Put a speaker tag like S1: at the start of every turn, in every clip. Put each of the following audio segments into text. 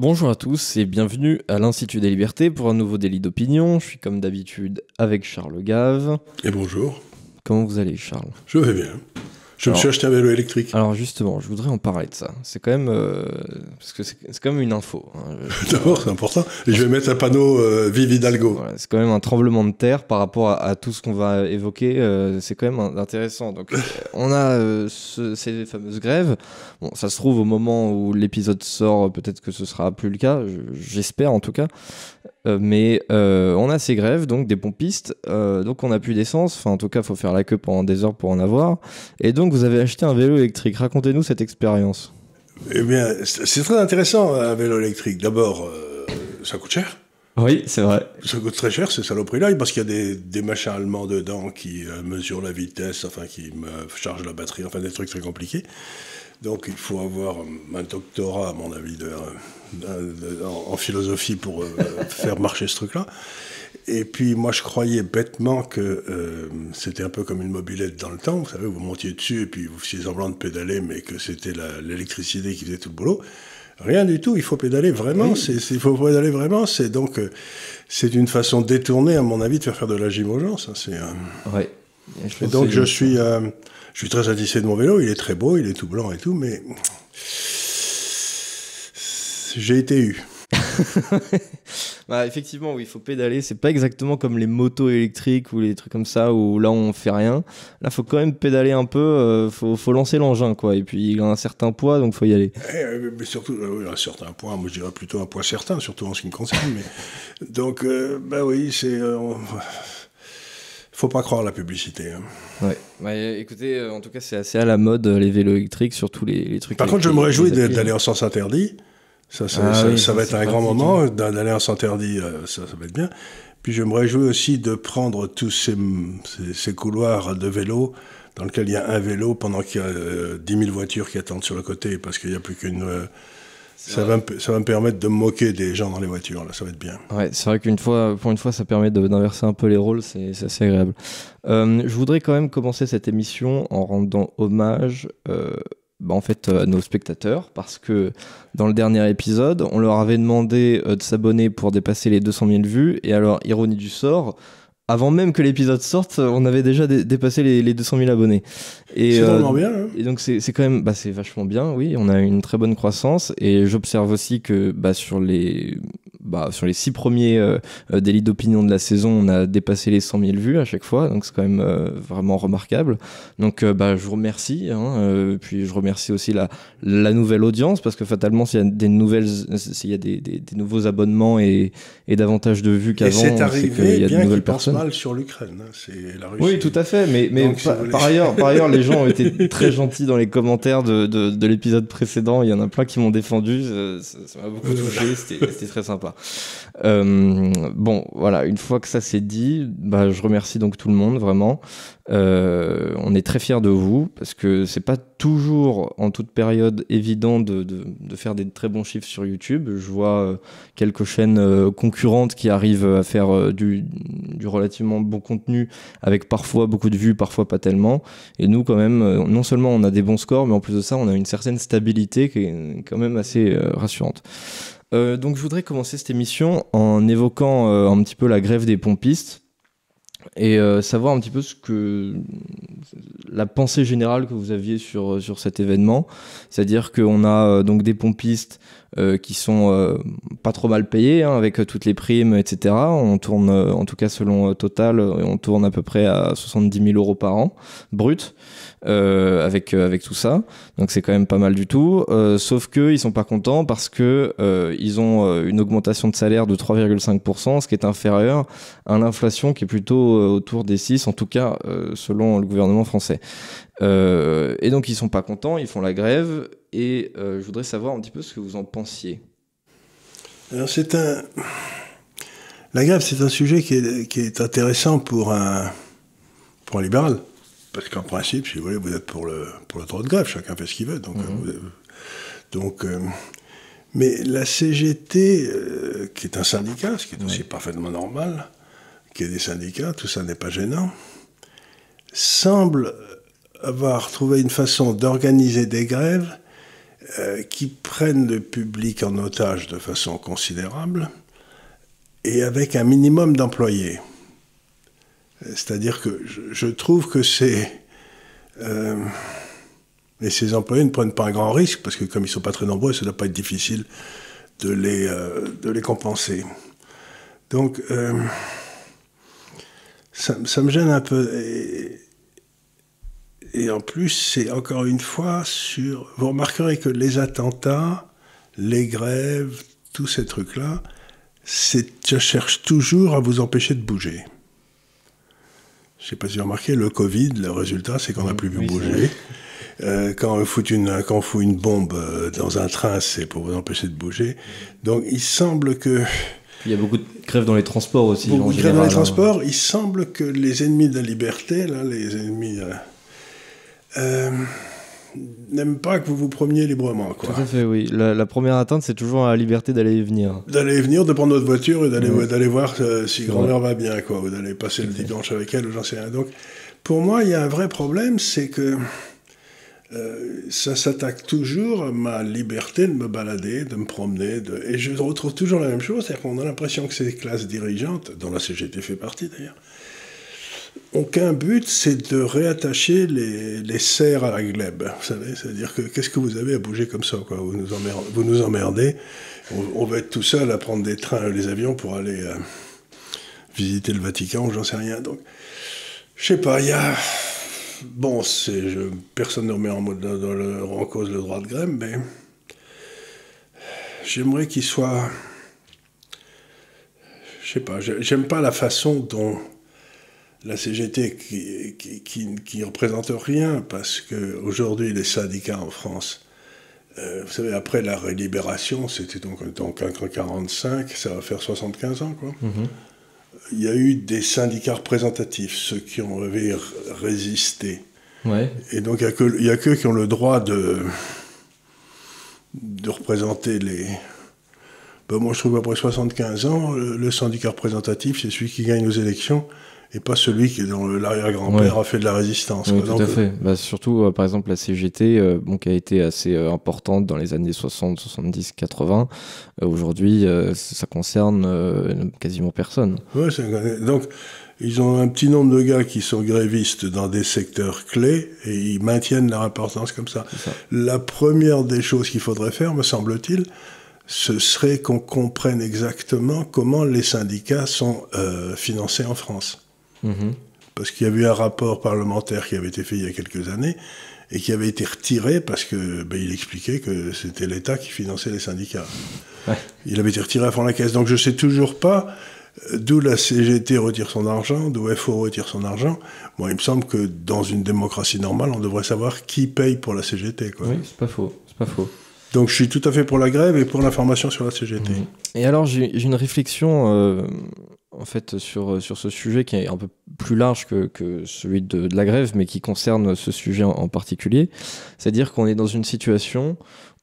S1: Bonjour à tous et bienvenue à l'Institut des Libertés pour un nouveau délit d'opinion. Je suis comme d'habitude avec Charles Gave.
S2: Et bonjour.
S1: Comment vous allez, Charles?
S2: Je vais bien. Je me suis acheté un vélo électrique.
S1: Alors justement, je voudrais en parler de ça. C'est quand même... parce que c'est quand même une info.
S2: D'abord, c'est important. Et je vais mettre un panneau Vive Hidalgo.
S1: Voilà, c'est quand même un tremblement de terre par rapport à tout ce qu'on va évoquer. C'est quand même intéressant. Donc, on a ces fameuses grèves. Bon, ça se trouve au moment où l'épisode sort, peut-être que ce sera plus le cas. J'espère en tout cas. Mais on a ces grèves, donc des pompistes, donc on n'a plus d'essence, enfin en tout cas il faut faire la queue pendant des heures pour en avoir, et donc vous avez acheté un vélo électrique, racontez-nous cette expérience.
S2: Eh bien, c'est très intéressant un vélo électrique. D'abord, ça coûte cher.
S1: Oui, c'est vrai.
S2: Ça coûte très cher ces saloperies-là, parce qu'il y a des machins allemands dedans qui mesurent la vitesse, enfin qui chargent la batterie, enfin des trucs très compliqués. Donc il faut avoir un doctorat, à mon avis, en philosophie pour faire marcher ce truc-là. Et puis moi je croyais bêtement que c'était un peu comme une mobilette dans le temps. Vous savez, vous montiez dessus et puis vous faisiez semblant de pédaler, mais que c'était l'électricité qui faisait tout le boulot. Rien du tout, il faut pédaler vraiment. Oui. Il faut pédaler vraiment. C'est une façon détournée, à mon avis, de faire de la gym aux gens. Ça,
S1: ouais.
S2: Et donc je suis très satisfait de mon vélo. Il est très beau, il est tout blanc et tout, mais j'ai été eu.
S1: Bah, effectivement, oui, il faut pédaler. C'est pas exactement comme les motos électriques ou les trucs comme ça où là on fait rien. Là, faut quand même pédaler un peu. Faut lancer l'engin, quoi. Et puis il a un certain poids, donc faut y aller.
S2: Mais surtout, un certain poids. Moi, je dirais plutôt un poids certain, surtout en ce qui me concerne. Mais donc, bah oui, c'est. Faut pas croire à la publicité. Hein.
S1: Ouais. Bah, écoutez, en tout cas, c'est assez à la mode les vélos électriques, surtout les trucs.
S2: Par contre, je me réjouis d'aller en sens interdit. Ça va être un grand moment d'aller en sens interdit, ça va être bien. Puis je me réjouis aussi de prendre tous ces couloirs de vélo dans lesquels il y a un vélo pendant qu'il y a 10 000 voitures qui attendent sur le côté parce qu'il n'y a plus qu'une... Ça va me permettre de me moquer des gens dans les voitures, là, ça va être bien.
S1: Ouais, c'est vrai pour une fois, ça permet d'inverser un peu les rôles, c'est assez agréable. Je voudrais quand même commencer cette émission en rendant hommage... en fait, à nos spectateurs, parce que dans le dernier épisode, on leur avait demandé de s'abonner pour dépasser les 200 000 vues, et alors, ironie du sort, avant même que l'épisode sorte, on avait déjà dépassé les 200 000 abonnés.
S2: C'est vraiment bien. Hein.
S1: Et donc c'est quand même, c'est vachement bien, oui, on a une très bonne croissance, et j'observe aussi que sur les 6 premiers délits d'opinion de la saison, on a dépassé les 100 000 vues à chaque fois, donc c'est quand même vraiment remarquable. Donc je vous remercie, puis je remercie aussi la nouvelle audience, parce que fatalement, s'il y a des nouveaux abonnements et davantage de vues qu'avant,
S2: c'est arrivé
S1: qu'il y a
S2: bien
S1: de nouvelles personnes.
S2: Mal sur l'Ukraine, hein, c'est la Russie.
S1: Oui, tout à fait, mais
S2: donc,
S1: par ailleurs, les gens ont été très gentils dans les commentaires de l'épisode précédent. Il y en a plein qui m'ont défendu, ça m'a beaucoup touché, c'était très sympa. Bon, voilà, une fois que ça c'est dit, je remercie donc tout le monde, vraiment. On est très fiers de vous, parce que c'est pas toujours, en toute période, évident de faire des très bons chiffres sur YouTube. Je vois quelques chaînes concurrentes qui arrivent à faire du relativement bon contenu, avec parfois beaucoup de vues, parfois pas tellement. Et nous, quand même, non seulement on a des bons scores, mais en plus de ça, on a une certaine stabilité qui est quand même assez rassurante. Donc je voudrais commencer cette émission en évoquant un petit peu la grève des pompistes et savoir un petit peu la pensée générale que vous aviez sur cet événement. C'est-à-dire qu'on a donc des pompistes qui sont pas trop mal payés, avec toutes les primes, etc. On tourne, en tout cas selon Total, on tourne à peu près à 70 000 € par an, brut. Avec tout ça, donc c'est quand même pas mal du tout, sauf que ils sont pas contents parce que ils ont une augmentation de salaire de 3,5%, ce qui est inférieur à l'inflation qui est plutôt autour des 6, en tout cas selon le gouvernement français. Et donc ils sont pas contents, ils font la grève, et je voudrais savoir un petit peu ce que vous en pensiez.
S2: Alors la grève, c'est un sujet qui est intéressant pour un libéral. Parce qu'en principe, si vous voulez, vous êtes pour le droit de grève, chacun fait ce qu'il veut. Mais la CGT, qui est un syndicat, ce qui est aussi parfaitement normal, qui est des syndicats, tout ça n'est pas gênant, semble avoir trouvé une façon d'organiser des grèves qui prennent le public en otage de façon considérable et avec un minimum d'employés. C'est-à-dire que je trouve que et ces employés ne prennent pas un grand risque, parce que comme ils ne sont pas très nombreux, ça ne doit pas être difficile de les compenser. Donc, ça me gêne un peu. Et en plus, c'est encore une fois sur... Vous remarquerez que les attentats, les grèves, tous ces trucs-là, ça cherche toujours à vous empêcher de bouger. Je ne sais pas si vous avez remarqué, le Covid, le résultat, c'est qu'on n'a plus pu bouger. Quand on fout une bombe dans un train, c'est pour vous empêcher de bouger. Donc, il semble que...
S1: Il y a beaucoup de grèves dans les transports aussi.
S2: Beaucoup de grèves dans les transports. Il semble que les ennemis de la liberté, là, les ennemis... n'aiment pas que vous vous promeniez librement, quoi.
S1: Tout à fait, oui. La première atteinte, c'est toujours la liberté d'aller et venir.
S2: D'aller et venir, de prendre notre voiture et d'aller voir si grand-mère va bien, quoi, ou d'aller passer le dimanche avec elle, ou j'en sais rien. Donc, pour moi, il y a un vrai problème, c'est que ça s'attaque toujours à ma liberté de me balader, de me promener, et je retrouve toujours la même chose, c'est-à-dire qu'on a l'impression que ces classes dirigeantes, dont la CGT fait partie d'ailleurs, ont qu'un but, c'est de réattacher les serres à la glèbe, vous savez, c'est-à-dire que qu'est-ce que vous avez à bouger comme ça, quoi, vous nous emmerdez, on va être tout seul à prendre des trains, les avions pour aller visiter le Vatican, ou j'en sais rien, donc, je sais pas, il y a... Bon, personne ne remet en cause le droit de grève, mais j'aimerais qu'il soit... Je sais pas, j'aime pas la façon dont la CGT, qui représente rien, parce qu'aujourd'hui, les syndicats en France, vous savez, après la libération, c'était donc en 1945, ça va faire 75 ans, quoi. Mm-hmm. Il y a eu des syndicats représentatifs, ceux qui avaient résisté. Ouais. Et donc, il n'y a qu'eux qui ont le droit de représenter les... Ben, moi, je trouve qu'après 75 ans, le syndicat représentatif, c'est celui qui gagne aux élections, et pas celui qui, dont l'arrière-grand-père a fait de la résistance.
S1: Oui, tout à fait. Bah, surtout, par exemple, la CGT, qui a été assez importante dans les années 60, 70, 80. Aujourd'hui, ça concerne quasiment personne.
S2: Ouais, donc, ils ont un petit nombre de gars qui sont grévistes dans des secteurs clés, et ils maintiennent leur importance comme ça. La première des choses qu'il faudrait faire, me semble-t-il, ce serait qu'on comprenne exactement comment les syndicats sont financés en France. Mmh. Parce qu'il y avait eu un rapport parlementaire qui avait été fait il y a quelques années et qui avait été retiré parce que il expliquait que c'était l'État qui finançait les syndicats. Ouais. Il avait été retiré à fond la caisse. Donc je ne sais toujours pas d'où la CGT retire son argent, d'où FO retire son argent. Bon, il me semble que dans une démocratie normale, on devrait savoir qui paye pour la CGT, quoi.
S1: Oui, c'est pas faux. C'est pas faux.
S2: Donc je suis tout à fait pour la grève et pour l'information sur la CGT. Mmh.
S1: Et alors j'ai une réflexion en fait sur ce sujet qui est un peu plus large que celui de la grève, mais qui concerne ce sujet en particulier. C'est-à-dire qu'on est dans une situation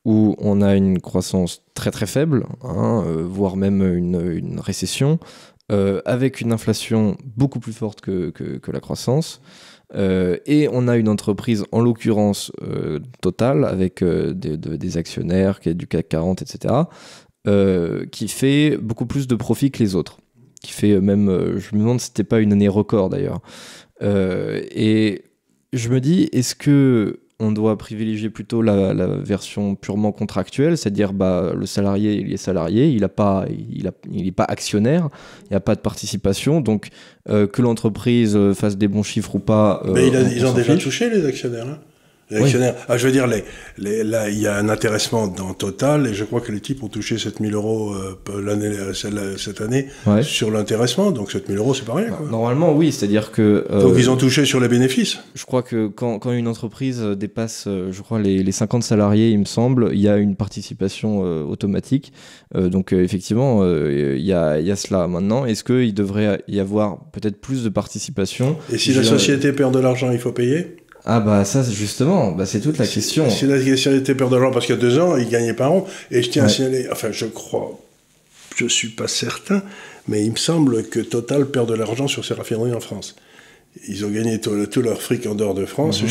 S1: où on a une croissance très très faible, voire même une récession, avec une inflation beaucoup plus forte que la croissance. Et on a une entreprise, en l'occurrence Total, avec des actionnaires du CAC 40, etc., qui fait beaucoup plus de profit que les autres. Qui fait même, je me demande si c'était pas une année record d'ailleurs. Et je me dis, est-ce que on doit privilégier plutôt la version purement contractuelle, c'est-à-dire le salarié, il est salarié, il n'est pas actionnaire, il n'y a pas de participation, donc que l'entreprise fasse des bons chiffres ou pas...
S2: Mais ils ont déjà touché, les actionnaires, hein. Les actionnaires. Oui. Ah, je veux dire, là, il y a un intéressement dans Total, et je crois que les types ont touché 7 000 euros cette année sur l'intéressement, donc 7 000 euros, c'est pas rien, quoi.
S1: Normalement, oui, c'est-à-dire que...
S2: donc ils ont touché sur les bénéfices.
S1: Je crois que quand une entreprise dépasse, je crois, les 50 salariés, il me semble, il y a une participation automatique. Donc effectivement, il y a cela. Maintenant, est-ce qu'il devrait y avoir peut-être plus de participation ?
S2: Et si la société perd de l'argent, il faut payer ?
S1: Ah ça justement, c'est toute la question.
S2: Si la société perd de l'argent, parce qu'il y a 2 ans, il gagnait pas rond, et je tiens à signaler, enfin je crois, je suis pas certain, mais il me semble que Total perd de l'argent sur ses raffineries en France. Ils ont gagné tout leur fric en dehors de France.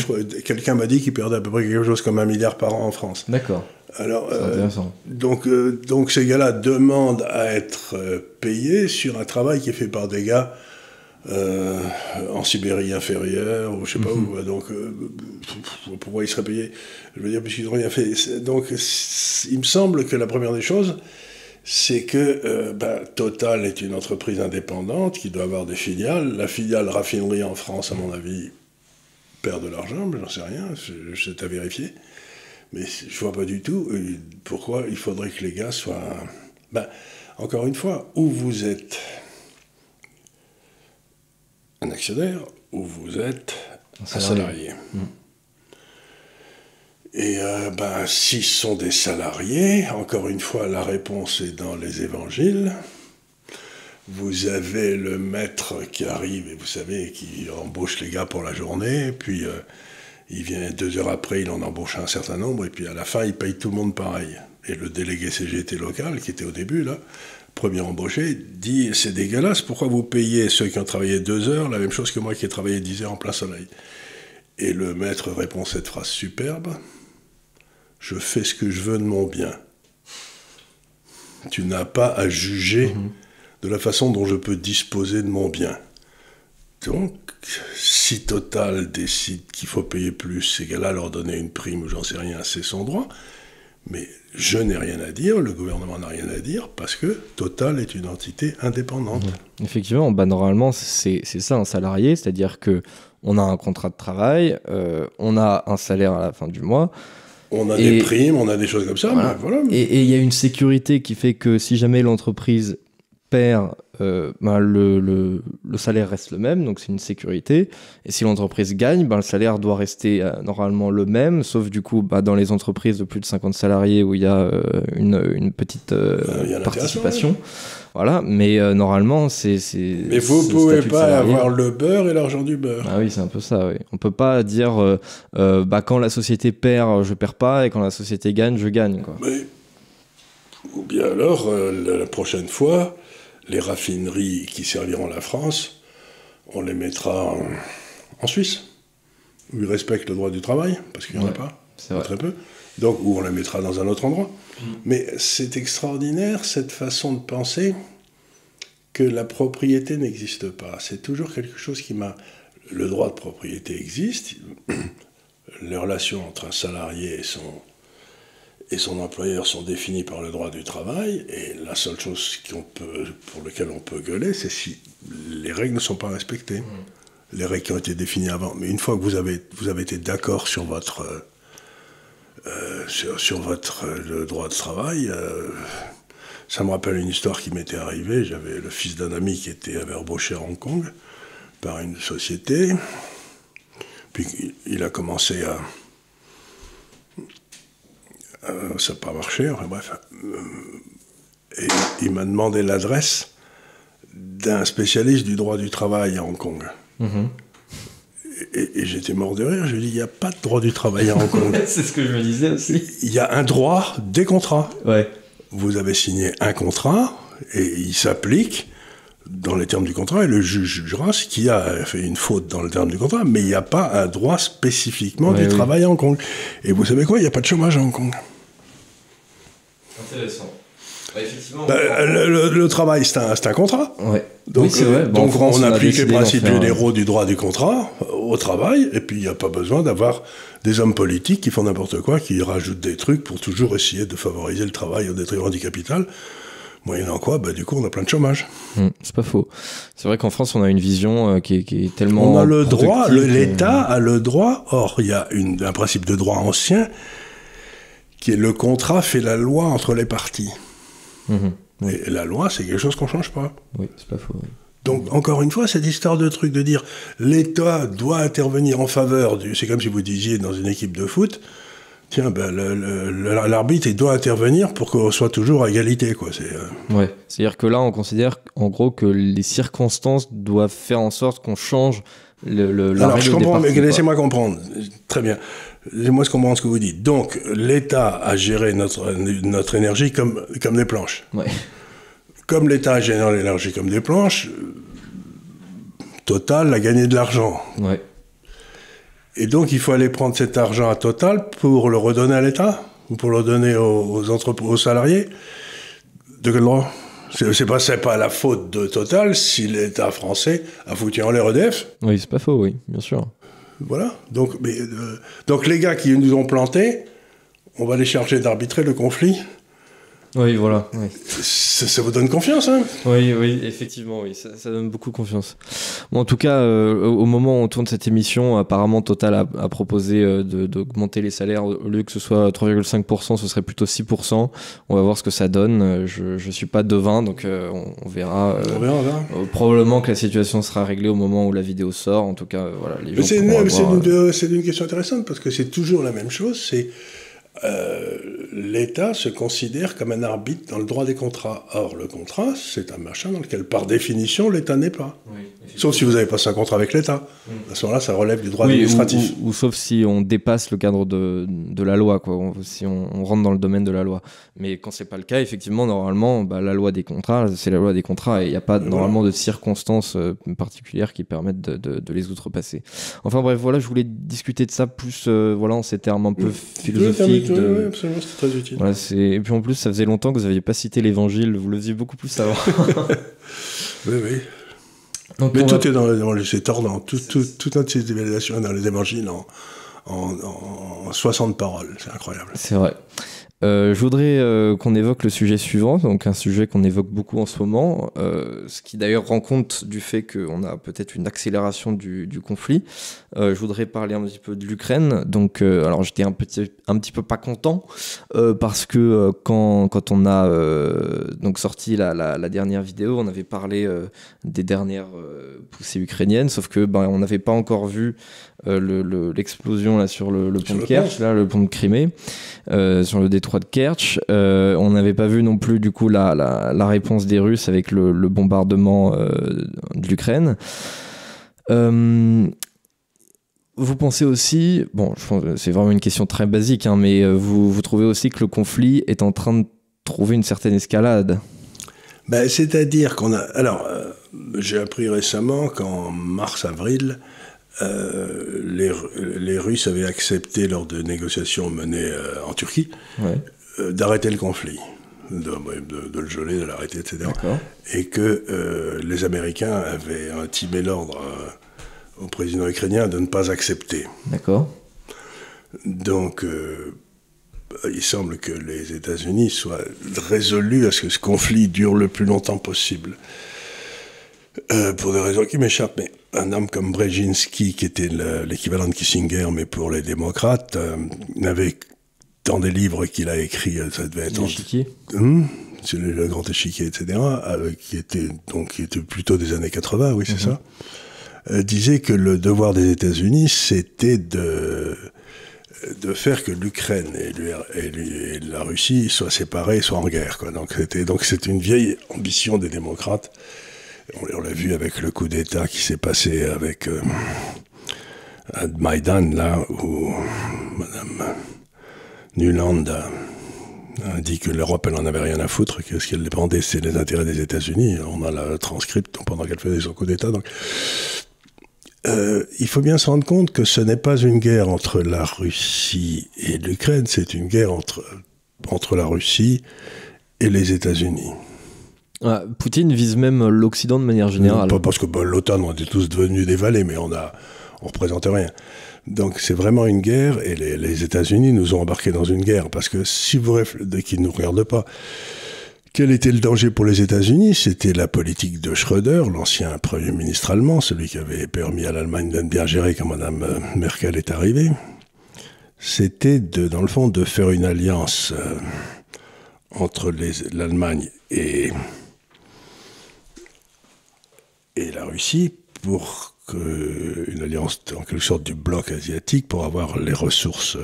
S2: Quelqu'un m'a dit qu'ils perdaient à peu près quelque chose comme 1 milliard par an en France.
S1: D'accord.
S2: Alors,
S1: c'est intéressant.
S2: Donc ces gars-là demandent à être payés sur un travail qui est fait par des gars en Sibérie inférieure, ou je sais pas où. Donc, pourquoi ils seraient payés? Je veux dire, puisqu'ils n'ont rien fait. Donc, il me semble que la première des choses, c'est que Total est une entreprise indépendante qui doit avoir des filiales. La filiale raffinerie en France, à mon avis, perd de l'argent, mais j'en sais rien, c'est à vérifier. Mais je vois pas du tout pourquoi il faudrait que les gars soient... encore une fois, où vous êtes un actionnaire, ou vous êtes un salarié. Et s'ils sont des salariés, encore une fois, la réponse est dans les évangiles. Vous avez le maître qui arrive, et vous savez, qui embauche les gars pour la journée, puis il vient 2 heures après, il en embauche un certain nombre, et puis à la fin, il paye tout le monde pareil. Et le délégué CGT local, qui était au début, là, premier embauché, dit « C'est dégueulasse, pourquoi vous payez ceux qui ont travaillé 2 heures la même chose que moi qui ai travaillé 10 heures en plein soleil ?» Et le maître répond cette phrase superbe. Je fais ce que je veux de mon bien. Tu n'as pas à juger de la façon dont je peux disposer de mon bien. Donc, si Total décide qu'il faut payer plus, ces gars-là leur donner une prime ou j'en sais rien, c'est son droit. Mais je n'ai rien à dire, le gouvernement n'a rien à dire, parce que Total est une entité indépendante.
S1: Effectivement, normalement, c'est ça un salarié, c'est-à-dire qu'on a un contrat de travail, on a un salaire à la fin du mois.
S2: On a des primes, on a des choses comme ça.
S1: Voilà.
S2: Mais voilà.
S1: Et il y a une sécurité qui fait que si jamais l'entreprise perd, le salaire reste le même, donc c'est une sécurité. Et si l'entreprise gagne, le salaire doit rester normalement le même, sauf du coup dans les entreprises de plus de 50 salariés où il y a une petite participation. Ouais. Voilà, mais normalement, c'est...
S2: Mais vous ne pouvez pas avoir le beurre et l'argent du beurre.
S1: Ah oui, c'est un peu ça, oui. On ne peut pas dire quand la société perd, je ne perds pas, et quand la société gagne, je gagne, quoi.
S2: Mais, ou bien alors, la prochaine fois, les raffineries qui serviront la France, on les mettra en Suisse, où ils respectent le droit du travail, parce qu'il n'y en a pas, très peu. Donc, où on les mettra dans un autre endroit. Mais c'est extraordinaire, cette façon de penser, que la propriété n'existe pas. C'est toujours quelque chose qui m'a... Le droit de propriété existe, les relations entre un salarié et son employeur sont définies par le droit du travail, et la seule chose pour laquelle on peut gueuler, c'est si les règles ne sont pas respectées. Les règles qui ont été définies avant. Mais une fois que vous avez été d'accord sur votre... le droit de travail, ça me rappelle une histoire qui m'était arrivée. J'avais le fils d'un ami qui avait embauché à Hong Kong par une société. Puis il a commencé à... ça n'a pas marché, enfin bref. Et il m'a demandé l'adresse d'un spécialiste du droit du travail à Hong Kong. Et j'étais mort de rire, je lui ai dit, il n'y a pas de droit du travail à Hong Kong.
S1: C'est ce que je me disais aussi.
S2: Il y a un droit des contrats.
S1: Ouais.
S2: Vous avez signé un contrat, et il s'applique dans les termes du contrat, et le juge jugera ce qui a fait une faute dans le terme du contrat, mais il n'y a pas un droit spécifiquement du travail à Hong Kong. Et vous savez quoi, il n'y a pas de chômage à Hong Kong.
S1: Intéressant. Effectivement,
S2: le travail, c'est un contrat.
S1: Ouais.
S2: Donc,
S1: oui, c'est vrai.
S2: Donc on applique les principes généraux du droit du contrat au travail, et puis il n'y a pas besoin d'avoir des hommes politiques qui font n'importe quoi, qui rajoutent des trucs pour toujours essayer de favoriser le travail au détriment du capital. Moyennant quoi, du coup, on a plein de chômage.
S1: C'est pas faux. C'est vrai qu'en France, on a une vision qui est tellement...
S2: On a le droit, l'État a le droit. Or, il y a un principe de droit ancien qui est le contrat fait la loi entre les parties. Oui. Et la loi, c'est quelque chose qu'on ne change pas.
S1: Oui, c'est pas faux. Oui.
S2: Donc, encore une fois, cette histoire de truc de dire l'État doit intervenir en faveur du... C'est comme si vous disiez dans une équipe de foot, tiens, l'arbitre, il doit intervenir pour qu'on soit toujours à égalité, quoi.
S1: Ouais, c'est-à-dire que là, on considère en gros que les circonstances doivent faire en sorte qu'on change la
S2: Alors,
S1: règle
S2: je comprends,
S1: des parties,
S2: mais laissez-moi comprendre. Très bien. Laissez-moi comprendre ce que vous dites. Donc, l'État a géré notre énergie comme des planches.
S1: Ouais.
S2: Comme l'État a géré l'énergie comme des planches, Total a gagné de l'argent.
S1: Ouais.
S2: Et donc, il faut aller prendre cet argent à Total pour le redonner à l'État ou pour le donner aux salariés. De quel droit ? C'est pas la faute de Total si l'État français a foutu en l'air EDF.
S1: Oui, c'est pas faux, oui, bien sûr.
S2: Voilà. Donc les gars qui nous ont plantés, on va les charger d'arbitrer le conflit.
S1: Oui, voilà. Oui.
S2: Ça vous donne confiance, hein ?
S1: Oui, effectivement, oui, ça donne beaucoup confiance. Bon, en tout cas, au moment où on tourne cette émission, apparemment Total a proposé d'augmenter les salaires. Au lieu que ce soit 3,5%, ce serait plutôt 6%. On va voir ce que ça donne. Je suis pas devin, donc on verra.
S2: On verra.
S1: Probablement que la situation sera réglée au moment où la vidéo sort. En tout cas, voilà, les gens
S2: c'est une question intéressante parce que c'est toujours la même chose. C'est l'État se considère comme un arbitre dans le droit des contrats. Or, le contrat, c'est un machin dans lequel, par définition, l'État n'est pas. Oui, sauf si vous avez passé un contrat avec l'État. À ce moment-là, ça relève du droit administratif.
S1: Ou sauf si on dépasse le cadre de la loi, quoi. Si on rentre dans le domaine de la loi. Mais quand c'est pas le cas, effectivement, normalement, la loi des contrats, c'est la loi des contrats et il n'y a pas normalement de circonstances particulières qui permettent de les outrepasser. Enfin bref, voilà, je voulais discuter de ça plus en ces termes un peu philosophiques.
S2: Oui, absolument, c'est très utile.
S1: Voilà, et puis en plus, ça faisait longtemps que vous n'aviez pas cité l'évangile, vous le faisiez beaucoup plus avant.
S2: Oui. Donc, mais tout est dans c'est tordant. Toute notre civilisation est dans les évangiles en 60 paroles. C'est incroyable.
S1: C'est vrai. Je voudrais qu'on évoque le sujet suivant, donc un sujet qu'on évoque beaucoup en ce moment, ce qui d'ailleurs rend compte du fait qu'on a peut-être une accélération du conflit. Je voudrais parler un petit peu de l'Ukraine. Donc, alors j'étais un petit peu pas content parce que quand on a donc sorti la dernière vidéo, on avait parlé des dernières poussées ukrainiennes, sauf que on n'avait pas encore vu l'explosion là sur le pont de Kerch, là le pont de Crimée, sur le détroit de Kerch. On n'avait pas vu non plus du coup la réponse des Russes avec le bombardement de l'Ukraine. Vous pensez aussi, je pense que c'est vraiment une question très basique, hein, mais vous trouvez aussi que le conflit est en train de trouver une certaine escalade ?
S2: C'est-à-dire qu'on a... Alors, j'ai appris récemment qu'en mars-avril, les Russes avaient accepté lors de négociations menées en Turquie d'arrêter le conflit, de le geler, de l'arrêter, etc.
S1: D'accord.
S2: Et que les Américains avaient intimé l'ordre au président ukrainien de ne pas accepter.
S1: D'accord.
S2: Donc, il semble que les États-Unis soient résolus à ce que ce conflit dure le plus longtemps possible. Pour des raisons qui m'échappent, mais un homme comme Brzezinski, qui était l'équivalent de Kissinger, mais pour les démocrates, n'avait dans des livres qu'il a écrits, ça devait être...
S1: L'échiquier
S2: sur le grand échiquier, etc., qui était plutôt des années 80, oui, c'est ça, disait que le devoir des États-Unis, c'était de faire que l'Ukraine et la Russie soient séparées, soient en guerre, quoi. Donc c'était une vieille ambition des démocrates. On l'a vu avec le coup d'État qui s'est passé avec à Maïdan, là, où Mme Nuland a dit que l'Europe, elle en avait rien à foutre, que ce qu'elle dépendait, c'est les intérêts des États-Unis. On a la transcript pendant qu'elle faisait son coup d'État. Donc, il faut bien se rendre compte que ce n'est pas une guerre entre la Russie et l'Ukraine, c'est une guerre entre la Russie et les États-Unis.
S1: Poutine vise même l'Occident de manière générale.
S2: Pas parce que l'OTAN, on est tous devenus des valets, mais on représente rien. Donc c'est vraiment une guerre, et les États-Unis nous ont embarqués dans une guerre, parce que si vous qui ne nous regardent pas, quel était le danger pour les États-Unis ? C'était la politique de Schröder, l'ancien Premier ministre allemand, celui qui avait permis à l'Allemagne de bien gérer quand Mme Merkel est arrivée. C'était, dans le fond, de faire une alliance entre l'Allemagne et la Russie, pour une alliance en quelque sorte du bloc asiatique, pour avoir les ressources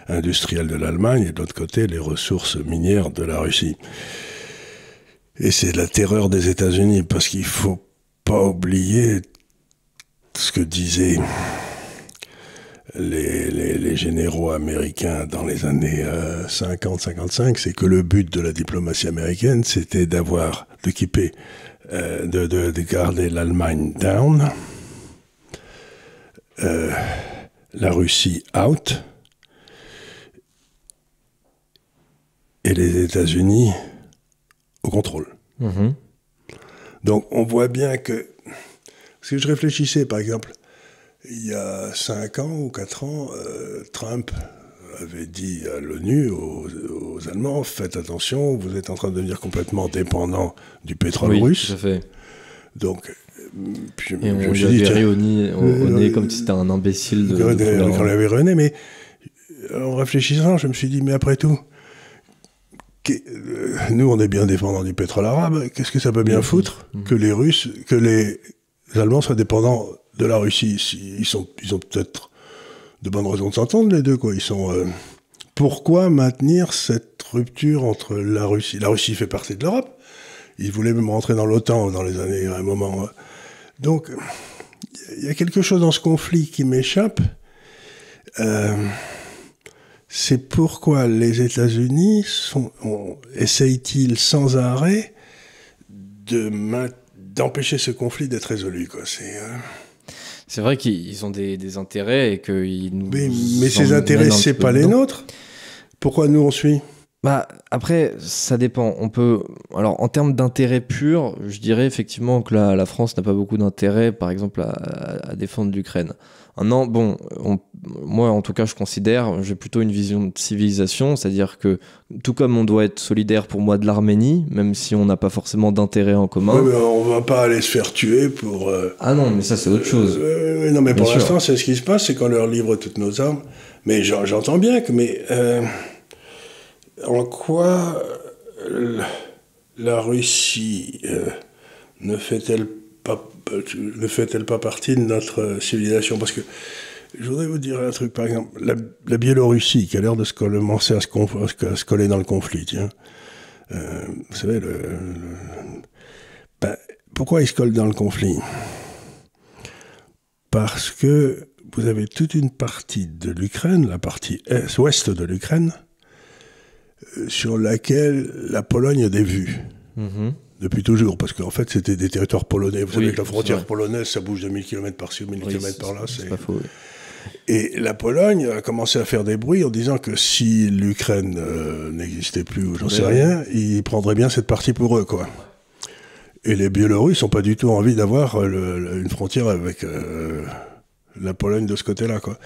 S2: industrielles de l'Allemagne et de l'autre côté les ressources minières de la Russie. Et c'est la terreur des États-Unis, parce qu'il ne faut pas oublier ce que disaient les généraux américains dans les années 50-55, c'est que le but de la diplomatie américaine, c'était de garder l'Allemagne down la Russie out et les États-Unis au contrôle.
S1: Mmh.
S2: Donc on voit bien que... Parce que je réfléchissais, par exemple, il y a 5 ans ou 4 ans, Trump avait dit à l'ONU, aux Allemands, faites attention, vous êtes en train de devenir complètement dépendant du pétrole russe.
S1: Tout à fait.
S2: Donc, je
S1: on
S2: me
S1: lui
S2: suis dit,
S1: avait ri au nez comme si c'était un imbécile
S2: on l'avait rené, mais en réfléchissant, je me suis dit, mais après tout, nous on est bien dépendants du pétrole arabe, qu'est-ce que ça peut bien foutre que les Russes, que les Allemands soient dépendants de la Russie? Ils ont peut-être de bonnes raisons de s'entendre, les deux, quoi. Pourquoi maintenir cette rupture entre la Russie? La Russie fait partie de l'Europe. Ils voulaient même rentrer dans l'OTAN dans les années, à un moment. Donc, il y a quelque chose dans ce conflit qui m'échappe. C'est pourquoi les États-Unis essayent-ils sans arrêt d'empêcher ce conflit d'être résolu, quoi.
S1: C'est vrai qu'ils ont des intérêts et qu'ils nous...
S2: Mais ces intérêts, c'est pas les nôtres. Pourquoi nous, on suit?
S1: Après, ça dépend. Alors, en termes d'intérêt pur, je dirais effectivement que la France n'a pas beaucoup d'intérêt, par exemple, à défendre l'Ukraine. Maintenant, bon, moi, en tout cas, je considère, j'ai plutôt une vision de civilisation, c'est-à-dire que tout comme on doit être solidaire pour moi de l'Arménie, même si on n'a pas forcément d'intérêt en commun.
S2: Oui, mais on va pas aller se faire tuer pour...
S1: Ah non, mais ça, c'est autre chose.
S2: Non, mais pour l'instant, c'est ce qui se passe, c'est qu'on leur livre toutes nos armes. Mais j'entends bien que... Mais en quoi la Russie ne fait-elle pas partie de notre civilisation? Parce que je voudrais vous dire un truc, par exemple, la Biélorussie, qui a l'air de commencer à se coller dans le conflit, tiens. Vous savez, pourquoi ils se collent dans le conflit? Parce que vous avez toute une partie de l'Ukraine, la partie ouest de l'Ukraine, sur laquelle la Pologne a des vues. Mmh. Depuis toujours, parce qu'en fait, c'était des territoires polonais. Vous savez que la frontière polonaise, ça bouge de 1000 km par-ci ou 1000 km par-là.
S1: C'est pas faux, oui.
S2: Et la Pologne a commencé à faire des bruits en disant que si l'Ukraine n'existait plus, ou j'en sais rien, ils prendraient bien cette partie pour eux, quoi. Et les Biélorusses n'ont pas du tout envie d'avoir une frontière avec la Pologne de ce côté-là, quoi.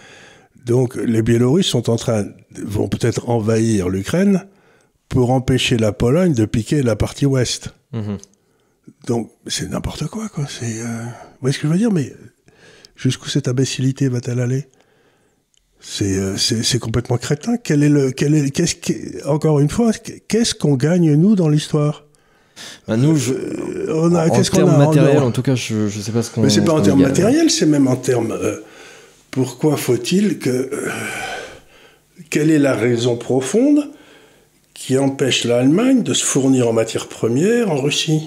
S2: Donc les Biélorusses vont peut-être envahir l'Ukraine pour empêcher la Pologne de piquer la partie ouest. Mmh. Donc c'est n'importe quoi, quoi. Vous voyez ce que je veux dire? Mais jusqu'où cette imbécilité va-t-elle aller? C'est complètement crétin. Encore une fois, qu'est-ce qu'on gagne, nous, dans l'histoire?
S1: Nous, en termes matériels, en tout cas, je sais pas ce qu'on...
S2: Mais c'est pas en termes matériels, c'est même en termes... pourquoi faut-il quelle est la raison profonde qui empêche l'Allemagne de se fournir en matières premières en Russie?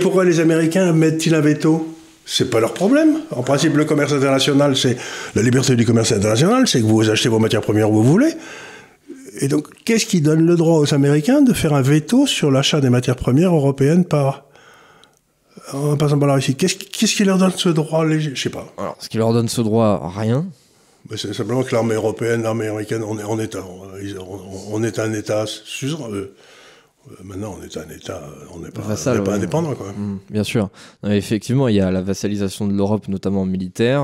S2: Pourquoi les Américains mettent-ils un veto? C'est pas leur problème. En principe, le commerce international, c'est la liberté du commerce international, c'est que vous achetez vos matières premières où vous voulez. Et donc, qu'est-ce qui donne le droit aux Américains de faire un veto sur l'achat des matières premières européennes en passant par la Russie? Qu'est-ce qui leur donne ce droit léger? Je sais pas.
S1: Alors, ce qui leur donne ce droit, rien.
S2: C'est simplement que l'armée européenne, l'armée américaine, on est un État suzerain. Maintenant, on est un État, on n'est pas indépendant, quoi.
S1: Bien sûr. Effectivement, il y a la vassalisation de l'Europe, notamment militaire.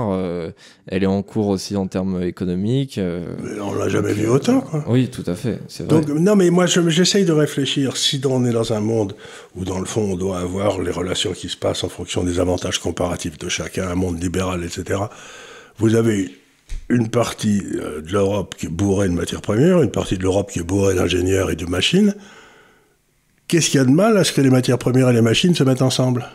S1: Elle est en cours aussi en termes économiques.
S2: Mais on l'a jamais vu autant, quoi.
S1: Oui, tout à fait. C'est vrai.
S2: Donc, non, mais moi, j'essaye de réfléchir. Si on est dans un monde où, dans le fond, on doit avoir les relations qui se passent en fonction des avantages comparatifs de chacun, un monde libéral, etc., vous avez une partie de l'Europe qui est bourrée de matières premières, une partie de l'Europe qui est bourrée d'ingénieurs et de machines. Qu'est-ce qu'il y a de mal à ce que les matières premières et les machines se mettent ensemble?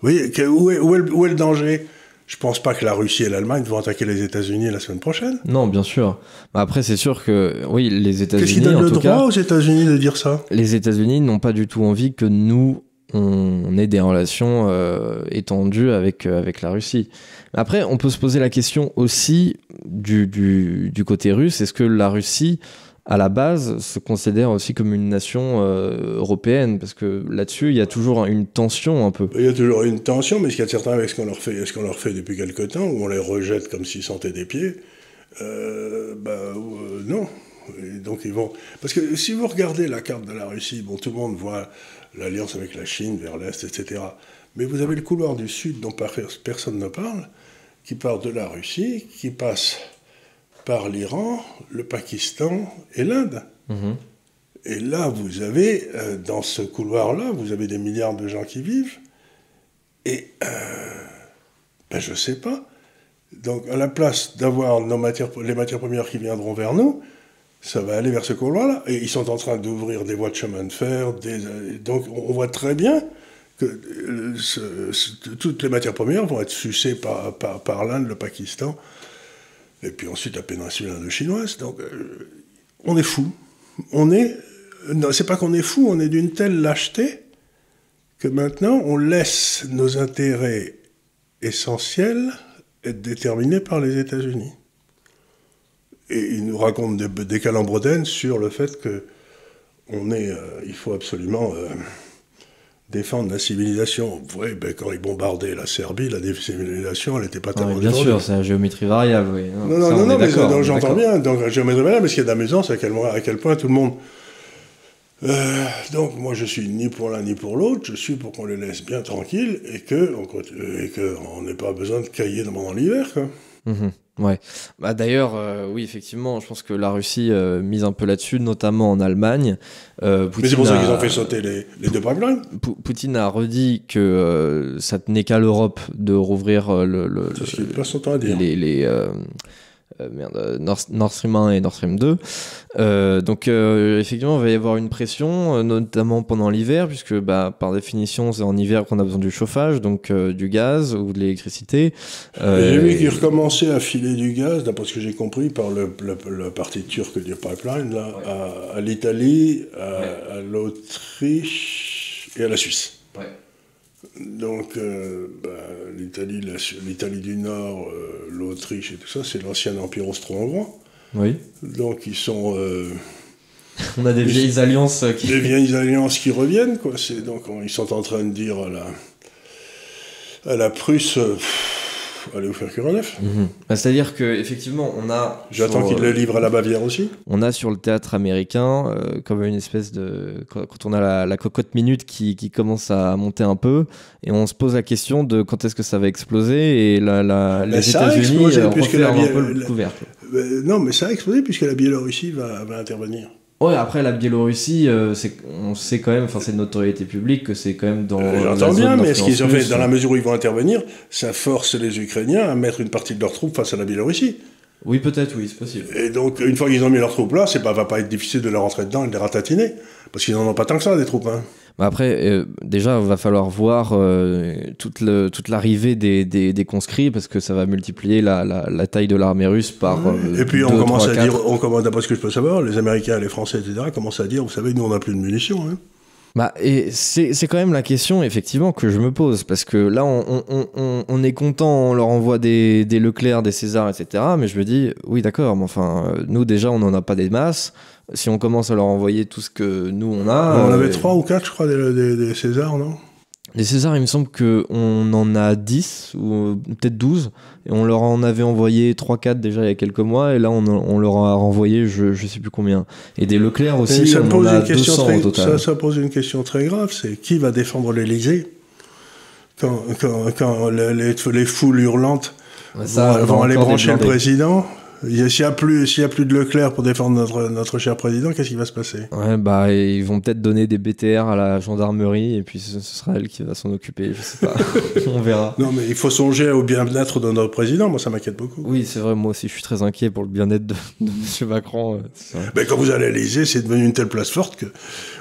S2: Vous voyez, où est le danger? Je pense pas que la Russie et l'Allemagne vont attaquer les États-Unis la semaine prochaine.
S1: Non, bien sûr. Après, c'est sûr que, oui, les États-Unis...
S2: Qu'est-ce qui donne le droit aux États-Unis de dire ça?
S1: Les États-Unis n'ont pas du tout envie que nous, on ait des relations étendues avec la Russie. Après, on peut se poser la question aussi du côté russe. Est-ce que la Russie à la base, se considère aussi comme une nation européenne, parce que là-dessus, il y a toujours une tension un peu.
S2: Il y a toujours une tension, mais ce qu'il y a de certain avec ce qu'on leur fait depuis quelque temps, où on les rejette comme s'ils sentaient des pieds, non. Et donc ils vont... Parce que si vous regardez la carte de la Russie, bon, tout le monde voit l'alliance avec la Chine vers l'Est, etc. Mais vous avez le couloir du Sud dont personne ne parle, qui part de la Russie, qui passe par l'Iran, le Pakistan et l'Inde. Mmh. Et là, vous avez, dans ce couloir-là, vous avez des milliards de gens qui vivent. Et, je ne sais pas. Donc, à la place d'avoir les matières premières qui viendront vers nous, ça va aller vers ce couloir-là. Et ils sont en train d'ouvrir des voies de chemin de fer. Donc, on voit très bien que toutes les matières premières vont être sucées par l'Inde, le Pakistan, et puis ensuite la péninsule indo-chinoise. Donc, on est fous. Non, c'est pas qu'on est fous, on est d'une telle lâcheté que maintenant, on laisse nos intérêts essentiels être déterminés par les États-Unis. Et ils nous racontent des calembredaines sur le fait que il faut absolument défendre la civilisation. Oui, quand ils bombardaient la Serbie, la civilisation, elle n'était pas tellement
S1: bien sûr, c'est la géométrie variable, oui.
S2: Non, mais j'entends bien. Donc, la géométrie variable, mais ce qui est d'amusant, c'est à quel point tout le monde... donc, moi, je suis ni pour l'un ni pour l'autre. Je suis pour qu'on les laisse bien tranquilles et qu'on n'ait pas besoin de cailler pendant l'hiver, quoi.
S1: Mmh, ouais. D'ailleurs, oui, effectivement, je pense que la Russie mise un peu là-dessus, notamment en Allemagne.
S2: Mais c'est pour ça qu'ils ont fait sauter les deux pipelines.
S1: Poutine a redit que ça tenait qu'à l'Europe de rouvrir
S2: c'est ce qu'il passe son temps à dire.
S1: Nord Stream 1 et Nord Stream 2. Donc effectivement, il va y avoir une pression, notamment pendant l'hiver, puisque par définition, c'est en hiver qu'on a besoin du chauffage, donc du gaz ou de l'électricité.
S2: J'ai vu qu'ils recommençaient à filer du gaz, d'après ce que j'ai compris, par la partie turque du pipeline, là, ouais. à l'Italie, à l'Autriche et à la Suisse. Ouais. Donc, l'Italie du Nord, l'Autriche et tout ça, c'est l'ancien empire austro-hongrois.
S1: Oui.
S2: Donc, ils sont...
S1: on a des vieilles alliances qui...
S2: Des vieilles alliances qui reviennent, quoi. Donc, ils sont en train de dire à la Prusse... allez vous faire cuire un œuf.
S1: C'est-à-dire qu'effectivement, on a...
S2: J'attends qu'ils le livrent à la Bavière aussi.
S1: On a sur le théâtre américain comme une espèce de... Quand on a la cocotte minute qui commence à monter un peu, et on se pose la question de quand est-ce que ça va exploser, et les États-Unis referment un peu le couvercle.
S2: Non, mais ça a explosé puisque la Biélorussie va intervenir.
S1: Ouais, après la Biélorussie, on sait quand même, c'est de notoriété publique que c'est quand même dans
S2: j'entends bien, mais ce qu'ils ont fait, dans la mesure où ils vont intervenir, ça force les Ukrainiens à mettre une partie de leurs troupes face à la Biélorussie.
S1: Oui, peut-être, oui, c'est possible.
S2: Et donc, une fois qu'ils ont mis leurs troupes là, va pas être difficile de leur rentrer dedans et de les ratatiner, parce qu'ils n'en ont pas tant que ça, des troupes. Hein.
S1: Après, déjà, il va falloir voir toute l'arrivée des conscrits, parce que ça va multiplier la taille de l'armée russe par
S2: et puis, on commence à dire, d'après ce que je peux savoir, les Américains, les Français, etc., commencent à dire, vous savez, nous, on n'a plus de munitions. Hein.
S1: Et c'est quand même la question, effectivement, que je me pose, parce que là, on est content, on leur envoie des Leclerc, des César, etc., mais je me dis, oui, d'accord, mais enfin, nous, déjà, on n'en a pas des masses. Si on commence à leur envoyer tout ce que nous, on a...
S2: on avait 3 ou 4, je crois, des Césars, non ?
S1: Les Césars, il me semble qu'on en a 10, ou peut-être 12, et on leur en avait envoyé 3-4 déjà il y a quelques mois, et là, on leur a renvoyé je sais plus combien. Et des Leclerc aussi, on en a 200 au total.
S2: Ça pose une question très grave, c'est qui va défendre l'Élysée quand les foules hurlantes vont aller brancher le président ? S'il n'y a plus de Leclerc pour défendre notre cher président, qu'est-ce qui va se passer ?
S1: Ouais, ils vont peut-être donner des BTR à la gendarmerie et puis ce sera elle qui va s'en occuper, je sais pas. On verra.
S2: Non, mais il faut songer au bien-être de notre président, moi ça m'inquiète beaucoup.
S1: Oui, c'est vrai, moi aussi je suis très inquiet pour le bien-être de M. Macron.
S2: Mais quand vous allez à l'Élysée, c'est devenu une telle place forte que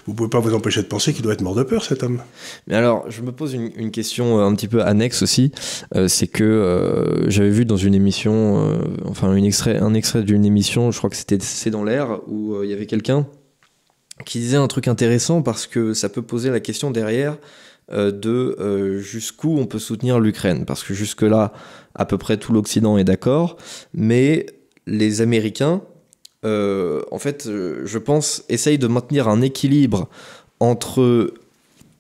S2: vous pouvez pas vous empêcher de penser qu'il doit être mort de peur, cet homme.
S1: Mais alors, je me pose une question un petit peu annexe aussi, c'est que j'avais vu dans une émission, un extrait d'une émission, je crois que c'était C'est dans l'air, où il y avait quelqu'un qui disait un truc intéressant parce que ça peut poser la question derrière de jusqu'où on peut soutenir l'Ukraine. Parce que jusque-là, à peu près tout l'Occident est d'accord, mais les Américains en fait, je pense, essaye de maintenir un équilibre entre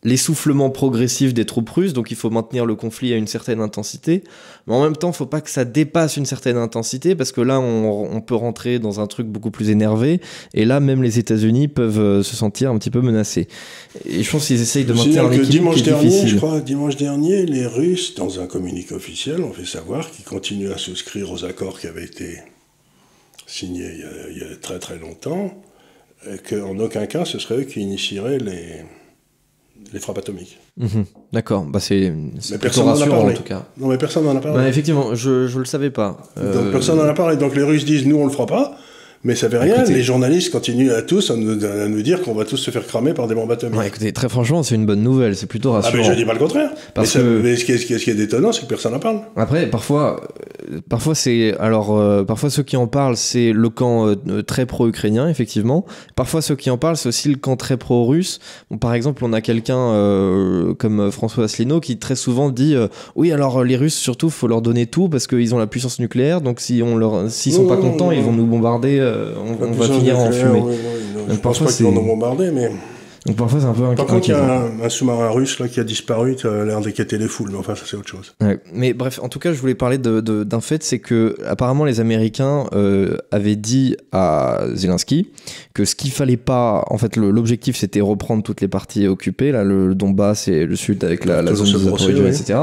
S1: l'essoufflement progressif des troupes russes, donc il faut maintenir le conflit à une certaine intensité, mais en même temps, il ne faut pas que ça dépasse une certaine intensité, parce que là, on peut rentrer dans un truc beaucoup plus énervé, et là, même les États-Unis peuvent se sentir un petit peu menacés. Et je pense qu'ils essayent de maintenir un équilibre qui est difficile.
S2: Dimanche dernier, les Russes, dans un communiqué officiel, ont fait savoir qu'ils continuent à souscrire aux accords qui avaient été signés il y a très très longtemps, et qu'en aucun cas, ce serait eux qui initieraient les frappes atomiques.
S1: D'accord, c'est plutôt rassurant en tout cas.
S2: Non, mais personne n'en a parlé.
S1: Effectivement, je le savais pas.
S2: Donc personne n'en a parlé. Donc les Russes disent, nous on le fera pas, mais ça fait rien. Écoutez, les journalistes continuent à nous dire qu'on va tous se faire cramer par des bombes atomiques.
S1: Écoutez, très franchement, c'est une bonne nouvelle, c'est plutôt rassurant.
S2: Mais je dis pas le contraire. Mais ce qui est détonnant, c'est que personne n'en parle.
S1: Après, parfois ceux qui en parlent, c'est le camp très pro-ukrainien, effectivement. Parfois, ceux qui en parlent, c'est aussi le camp très pro-russe. Bon, par exemple, on a quelqu'un comme François Asselineau qui très souvent dit oui, alors les Russes, surtout, faut leur donner tout parce qu'ils ont la puissance nucléaire. Donc, s'ils sont pas contents, ils vont nous bombarder. On va finir en fumée.
S2: Je pense pas qu'ils vont nous bombarder, mais.
S1: Donc parfois c'est un peu inquiétant.
S2: Par contre, il y a un sous-marin russe là, qui a disparu, qui a l'air d'inquiéter les foules, mais enfin, ça c'est autre chose.
S1: Ouais. Mais bref, en tout cas, je voulais parler d'un fait, c'est que apparemment les Américains avaient dit à Zelensky que ce qu'il fallait pas, en fait, l'objectif c'était reprendre toutes les parties occupées, là, le Donbass et le sud avec la zone de Zaporijia, etc.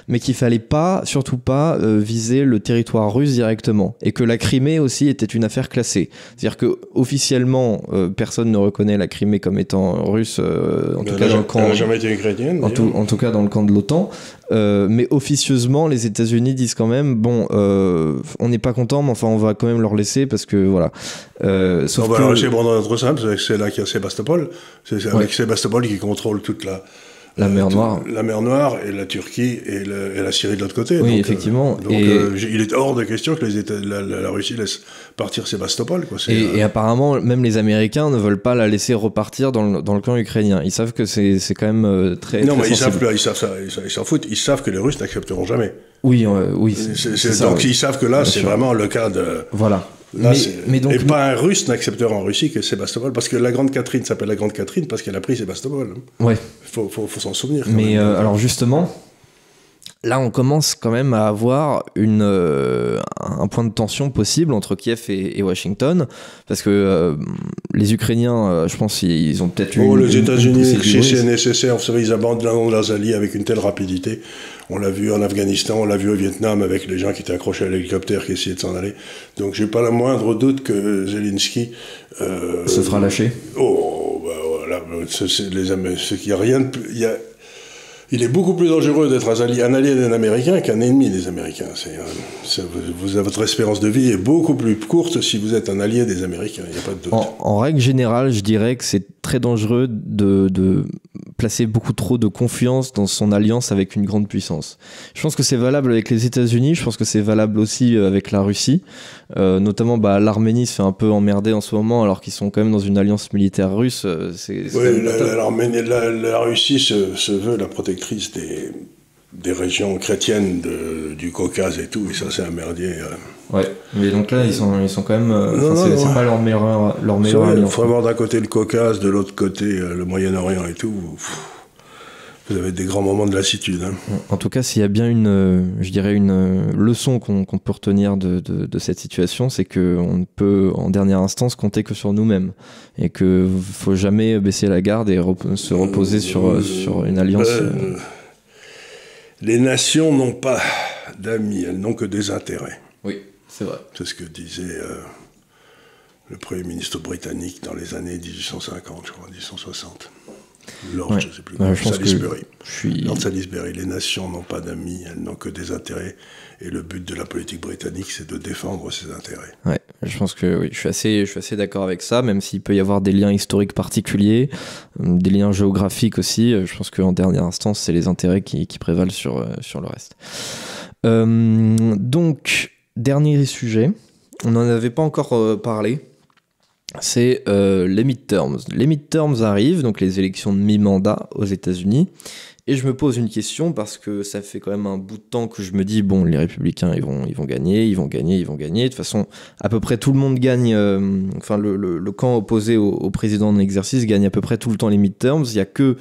S1: Mais qu'il fallait pas, surtout pas, viser le territoire russe directement, et que la Crimée aussi était une affaire classée. C'est-à-dire que officiellement, personne ne reconnaît la Crimée comme étant russe, en tout cas dans le camp. Elle n'a
S2: jamais été ukrainienne.
S1: En tout cas dans le camp de l'OTAN. Mais officieusement, les États-Unis disent quand même bon, on n'est pas content, mais enfin, on va quand même leur laisser parce que voilà.
S2: Sauf on va leur laisser pour notre simple, c'est là qu'il y a Sébastopol. C'est avec Sébastopol qui contrôle toute la mer Noire. La mer Noire et la Turquie et la Syrie de l'autre côté.
S1: Oui, donc, effectivement.
S2: Il est hors de question que la Russie laisse partir Sébastopol. Quoi.
S1: Et apparemment, même les Américains ne veulent pas la laisser repartir dans le camp ukrainien. Ils savent que c'est quand même très.
S2: Non,
S1: très
S2: mais
S1: sensible.
S2: ils savent ça. Ils s'en foutent. Ils savent que les Russes n'accepteront jamais.
S1: Oui,
S2: donc ils savent que là, c'est vraiment le cas de.
S1: Voilà.
S2: Là, et pas un Russe n'acceptera en Russie que Sébastopol, parce que la Grande Catherine s'appelle la Grande Catherine parce qu'elle a pris Sébastopol.
S1: Ouais.
S2: Faut s'en souvenir.
S1: Mais alors justement, là on commence quand même à avoir un point de tension possible entre Kiev et Washington, parce que les Ukrainiens, je pense, ils ont peut-être eu.
S2: Les États-Unis, si c'est nécessaire, vous savez, ils abandonnent leurs alliés avec une telle rapidité. On l'a vu en Afghanistan, on l'a vu au Vietnam avec les gens qui étaient accrochés à l'hélicoptère qui essayaient de s'en aller. Donc j'ai pas le moindre doute que Zelensky
S1: se fera lâcher.
S2: Voilà, il y a rien de plus. Il est beaucoup plus dangereux d'être un allié d'un Américain qu'un ennemi des Américains. Votre espérance de vie est beaucoup plus courte si vous êtes un allié des Américains, il n'y a pas de doute.
S1: En règle générale, je dirais que c'est très dangereux de placer beaucoup trop de confiance dans son alliance avec une grande puissance. Je pense que c'est valable avec les États-Unis, je pense que c'est valable aussi avec la Russie. Notamment, l'Arménie se fait un peu emmerder en ce moment, alors qu'ils sont quand même dans une alliance militaire russe.
S2: La Russie se veut la protectrice des régions chrétiennes du Caucase et tout, et ça c'est un merdier.
S1: Ouais, mais donc là ils sont quand même. C'est pas leur meilleure alliance.
S2: Il faut avoir d'un côté le Caucase, de l'autre côté le Moyen-Orient et tout. Vous avez des grands moments de lassitude. Hein.
S1: En tout cas, s'il y a bien une leçon qu'on peut retenir de cette situation, c'est qu'on ne peut, en dernière instance, compter que sur nous-mêmes. Et qu'il ne faut jamais baisser la garde et se reposer sur une alliance.
S2: Les nations n'ont pas d'amis, elles n'ont que des intérêts.
S1: Oui, c'est vrai.
S2: C'est ce que disait le Premier ministre britannique dans les années 1850, je crois, 1860. Lord, je ne sais plus. Salisbury. Lord Salisbury. Les nations n'ont pas d'amis, elles n'ont que des intérêts. Et le but de la politique britannique, c'est de défendre ses intérêts.
S1: Ouais, je pense que oui, je suis assez d'accord avec ça, même s'il peut y avoir des liens historiques particuliers, des liens géographiques aussi. Je pense qu'en dernière instance, c'est les intérêts qui prévalent sur le reste. Donc, dernier sujet, on n'en avait pas encore parlé. C'est les midterms. Les midterms arrivent, donc les élections de mi-mandat aux États-Unis. Et je me pose une question parce que ça fait quand même un bout de temps que je me dis, bon, les Républicains, ils vont gagner. De toute façon, à peu près tout le monde gagne, enfin, le camp opposé au président en exercice gagne à peu près tout le temps les midterms. Il n'y a que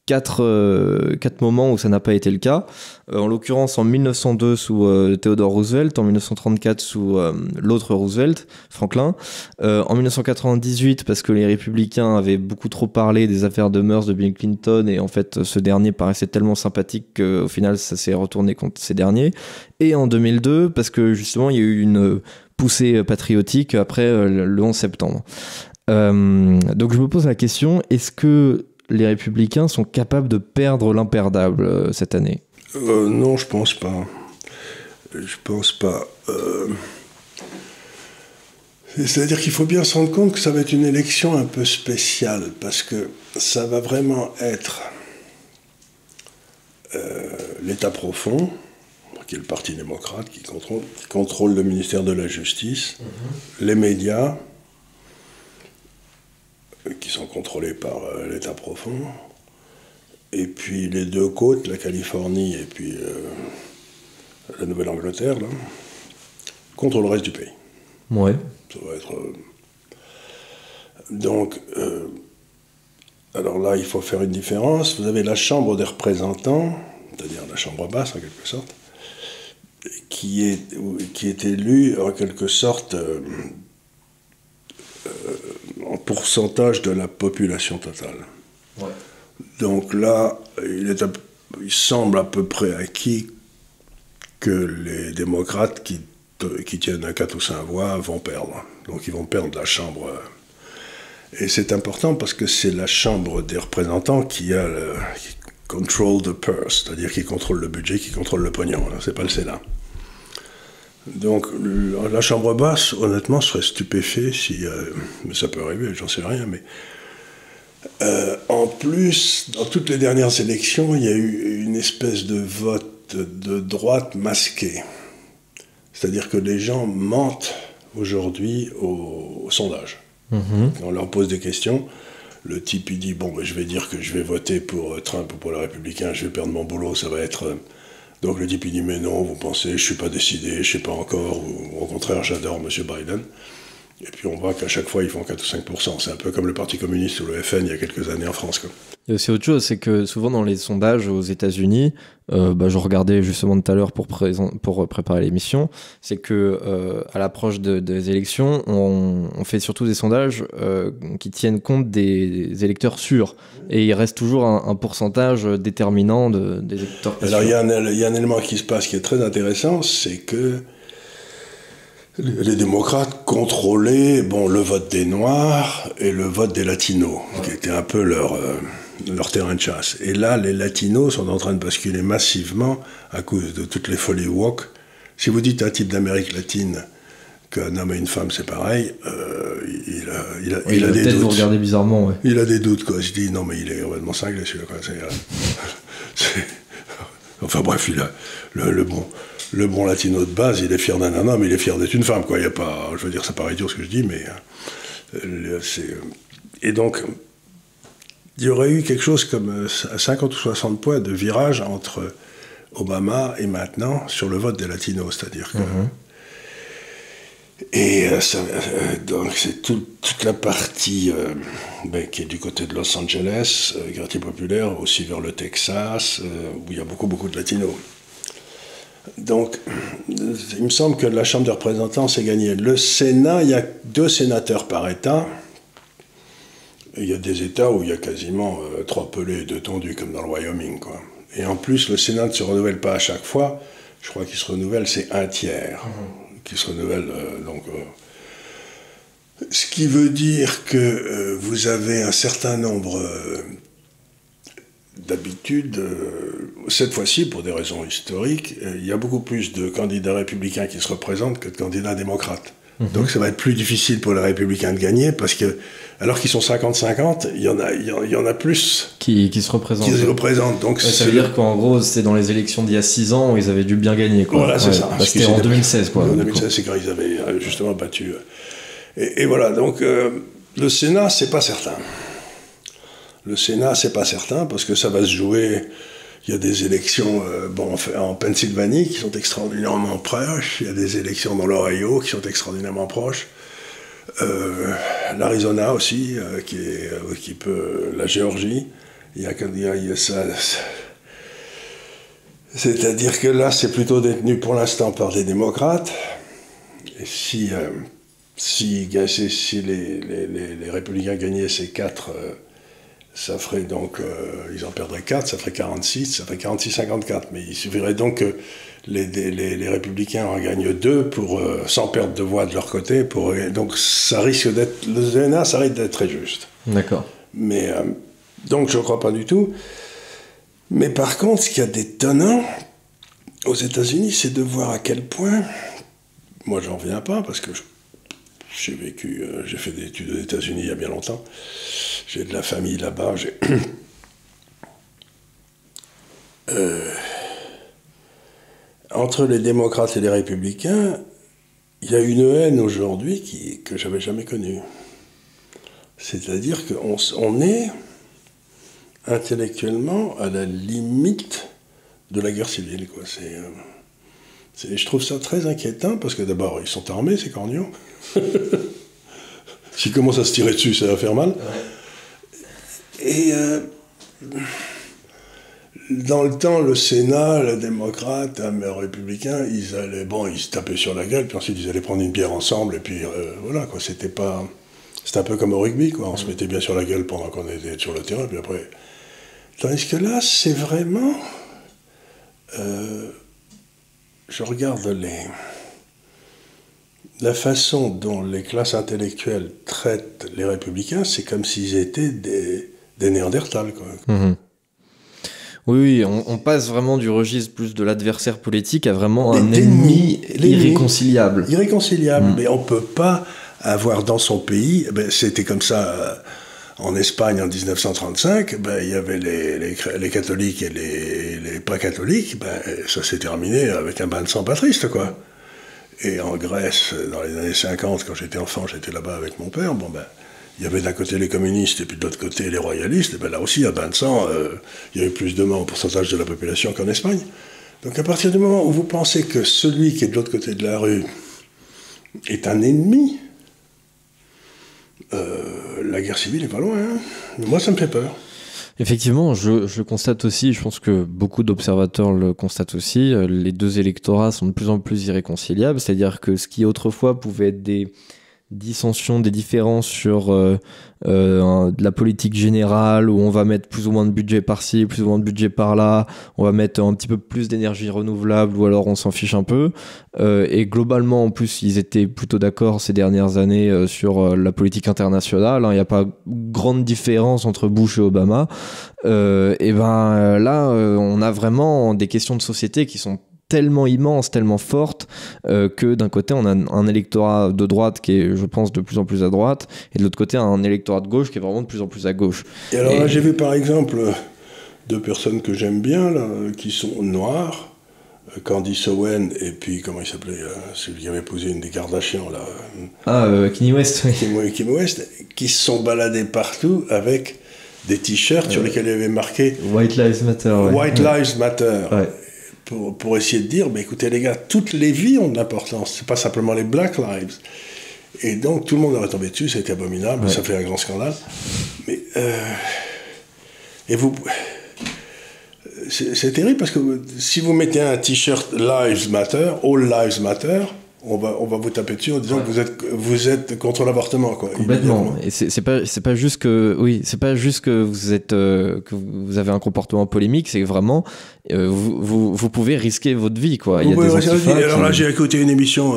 S1: 4 moments où ça n'a pas été le cas. En l'occurrence, en 1902 sous Theodore Roosevelt, en 1934 sous l'autre Roosevelt, Franklin, en 1998 parce que les républicains avaient beaucoup trop parlé des affaires de mœurs de Bill Clinton et en fait ce dernier paraissait tellement sympathique qu'au final ça s'est retourné contre ces derniers, et en 2002 parce que justement il y a eu une poussée patriotique après le 11 septembre. Donc je me pose la question, est-ce que les républicains sont capables de perdre l'imperdable cette année?
S2: Non, je pense pas. Je pense pas. C'est-à-dire qu'il faut bien se rendre compte que ça va être une élection un peu spéciale, parce que ça va vraiment être l'État profond, qui est le Parti démocrate, qui contrôle le ministère de la Justice, les médias, qui sont contrôlés par l'État profond, et puis les deux côtes, la Californie et puis la Nouvelle-Angleterre, là, contre le reste du pays.
S1: Ouais.
S2: Ça va être... Donc, alors là, il faut faire une différence. Vous avez la Chambre des représentants, c'est-à-dire la Chambre basse, en quelque sorte, qui est élue, en quelque sorte, en pourcentage de la population totale.
S1: Ouais.
S2: Donc là, il semble à peu près acquis que les démocrates qui tiennent à 4 ou 5 voix vont perdre. Donc ils vont perdre la Chambre. Et c'est important parce que c'est la Chambre des représentants qui control the purse, c'est-à-dire qui contrôle le budget, qui contrôle le pognon. C'est pas le Sénat. Donc la Chambre basse, honnêtement, serait stupéfait si... mais ça peut arriver, j'en sais rien, mais... en plus, dans toutes les dernières élections, il y a eu une espèce de vote de droite masqué. C'est-à-dire que les gens mentent aujourd'hui au sondage. On leur pose des questions. Le type, il dit, bon, ben, je vais dire que je vais voter pour Trump ou pour les Républicains, je vais perdre mon boulot, ça va être... Donc le type, il dit, mais non, vous pensez, je ne suis pas décidé, je ne sais pas encore, ou au contraire, j'adore M. Biden. Et puis on voit qu'à chaque fois, ils font 4 ou 5%. C'est un peu comme le Parti communiste ou le FN il y a quelques années en France, quoi.
S1: Il y a aussi autre chose, c'est que souvent dans les sondages aux États-Unis, je regardais justement tout à l'heure pour préparer l'émission, c'est que à l'approche des élections, on fait surtout des sondages qui tiennent compte des électeurs sûrs, et il reste toujours un pourcentage déterminant des électeurs pas sûrs.
S2: Alors il y a un élément qui se passe qui est très intéressant, c'est que les démocrates contrôlaient le vote des Noirs et le vote des Latinos, qui était un peu leur terrain de chasse. Et là, les Latinos sont en train de basculer massivement à cause de toutes les folies woke. Si vous dites à un type d'Amérique latine qu'un homme et une femme, c'est pareil, il a des doutes.
S1: Vous regardez bizarrement, ouais.
S2: Il a des doutes, quoi. Je dis, non, mais il est complètement cinglé, celui-là, quoi. Enfin bref, le bon latino de base, il est fier d'un homme, il est fier d'être une femme, quoi. Il y a pas, je veux dire, ça paraît idiot ce que je dis, mais et donc il y aurait eu quelque chose comme 50 ou 60 points de virage entre Obama et maintenant sur le vote des latinos, c'est-à-dire que donc c'est toute la partie qui est du côté de Los Angeles, quartier populaire, aussi vers le Texas, où il y a beaucoup de latinos. Donc, il me semble que la Chambre des représentants s'est gagnée. Le Sénat, il y a 2 sénateurs par État. Et il y a des États où il y a quasiment 3 pelés et 2 tondus, comme dans le Wyoming, quoi. Et en plus, le Sénat ne se renouvelle pas à chaque fois. Je crois qu'il se renouvelle, c'est 1/3 qui se renouvelle. Ce qui veut dire que vous avez un certain nombre d'habitude, cette fois-ci, pour des raisons historiques, il y a beaucoup plus de candidats républicains qui se représentent que de candidats démocrates. Donc ça va être plus difficile pour les républicains de gagner, parce que, alors qu'ils sont 50-50, il y en a plus
S1: qui se représentent.
S2: Donc
S1: ça veut dire qu'en gros, c'était dans les élections d'il y a 6 ans où ils avaient dû bien gagner, quoi.
S2: Voilà, c'est ça.
S1: C'était en 2016, quoi.
S2: En 2016, c'est quand ils avaient justement battu. Et voilà, donc le Sénat, c'est pas certain. Le Sénat, c'est pas certain, parce que ça va se jouer... Il y a des élections en Pennsylvanie qui sont extraordinairement proches. Il y a des élections dans l'Ohio qui sont extraordinairement proches. L'Arizona aussi, qui peut... La Géorgie. Il y a ça... C'est-à-dire que là, c'est plutôt détenu pour l'instant par des démocrates. Et si les républicains gagnaient ces 4, ça ferait donc, ils en perdraient 4, ça ferait 46, ça ferait 46-54. Mais il suffirait donc que les républicains en gagnent 2 sans perdre de voix de leur côté. Donc ça risque d'être, le Sénat, ça risque d'être très juste.
S1: D'accord.
S2: Mais, donc je ne crois pas du tout. Mais par contre, ce qui est étonnant aux États-Unis, c'est de voir à quel point... Moi, j'en reviens pas parce que j'ai fait des études aux États-Unis il y a bien longtemps. J'ai de la famille là-bas. Entre les démocrates et les républicains, il y a une haine aujourd'hui que j'avais jamais connue. C'est-à-dire qu'on est intellectuellement à la limite de la guerre civile, quoi. Je trouve ça très inquiétant, parce que d'abord, ils sont armés, ces cornions. S'ils commencent à se tirer dessus, ça va faire mal. Ouais. Et dans le temps, le Sénat, les démocrates, les républicains, ils se tapaient sur la gueule, puis ensuite ils allaient prendre une bière ensemble, et puis voilà, quoi. C'était un peu comme au rugby, quoi. On se mettait bien sur la gueule pendant qu'on était sur le terrain, puis après... Tandis que là, c'est vraiment... je regarde la façon dont les classes intellectuelles traitent les républicains, c'est comme s'ils étaient des Néandertals, quoi.
S1: Mmh. Oui, on passe vraiment du registre plus de l'adversaire politique à vraiment un ennemi irréconciliable.
S2: Irréconciliable, mais on ne peut pas avoir dans son pays... c'était comme ça... En Espagne, en 1935, il y avait les catholiques et les pas catholiques, ça s'est terminé avec un bain de sang patriste, quoi. Et en Grèce, dans les années 50, quand j'étais enfant, j'étais là-bas avec mon père, il y avait d'un côté les communistes et puis de l'autre côté les royalistes, et là aussi, un bain de sang, il y avait plus de morts au pourcentage de la population qu'en Espagne. Donc à partir du moment où vous pensez que celui qui est de l'autre côté de la rue est un ennemi, la guerre civile est pas loin, hein. Moi, ça me fait peur.
S1: Effectivement, je constate aussi, je pense que beaucoup d'observateurs le constatent aussi, les deux électorats sont de plus en plus irréconciliables, c'est-à-dire que ce qui autrefois pouvait être des dissensions, des différences sur de la politique générale, où on va mettre plus ou moins de budget par-ci, plus ou moins de budget par-là, on va mettre un petit peu plus d'énergie renouvelable, ou alors on s'en fiche un peu. Et globalement, en plus, ils étaient plutôt d'accord ces dernières années sur la politique internationale. Il n'y a pas grande différence entre Bush et Obama. Là, on a vraiment des questions de société qui sont tellement immense, tellement forte que d'un côté on a un électorat de droite qui est, je pense, de plus en plus à droite, et de l'autre côté un électorat de gauche qui est vraiment de plus en plus à gauche.
S2: Et alors là, j'ai vu par exemple 2 personnes que j'aime bien là, qui sont noires, Candice Owen et puis comment il s'appelait, celui qui avait épousé une des Kardashians là.
S1: Kanye West. Oui.
S2: Kanye West, qui se sont baladés partout avec des t-shirts sur lesquels il y avait marqué
S1: White Lives Matter. Ouais.
S2: White Lives Matter.
S1: Ouais.
S2: Pour essayer de dire, écoutez les gars, toutes les vies ont de l'importance, c'est pas simplement les Black Lives. Et donc tout le monde aurait tombé dessus, c'était abominable, ça fait un grand scandale. Mais et vous, c'est terrible parce que si vous mettez un t-shirt Lives Matter, All Lives Matter, on va vous taper dessus en disant que vous êtes contre l'avortement, quoi.
S1: Complètement. Et c'est pas juste que vous êtes que vous avez un comportement polémique, c'est que vraiment vous pouvez risquer votre vie, quoi. Il y a des antifas
S2: alors là, j'ai écouté une émission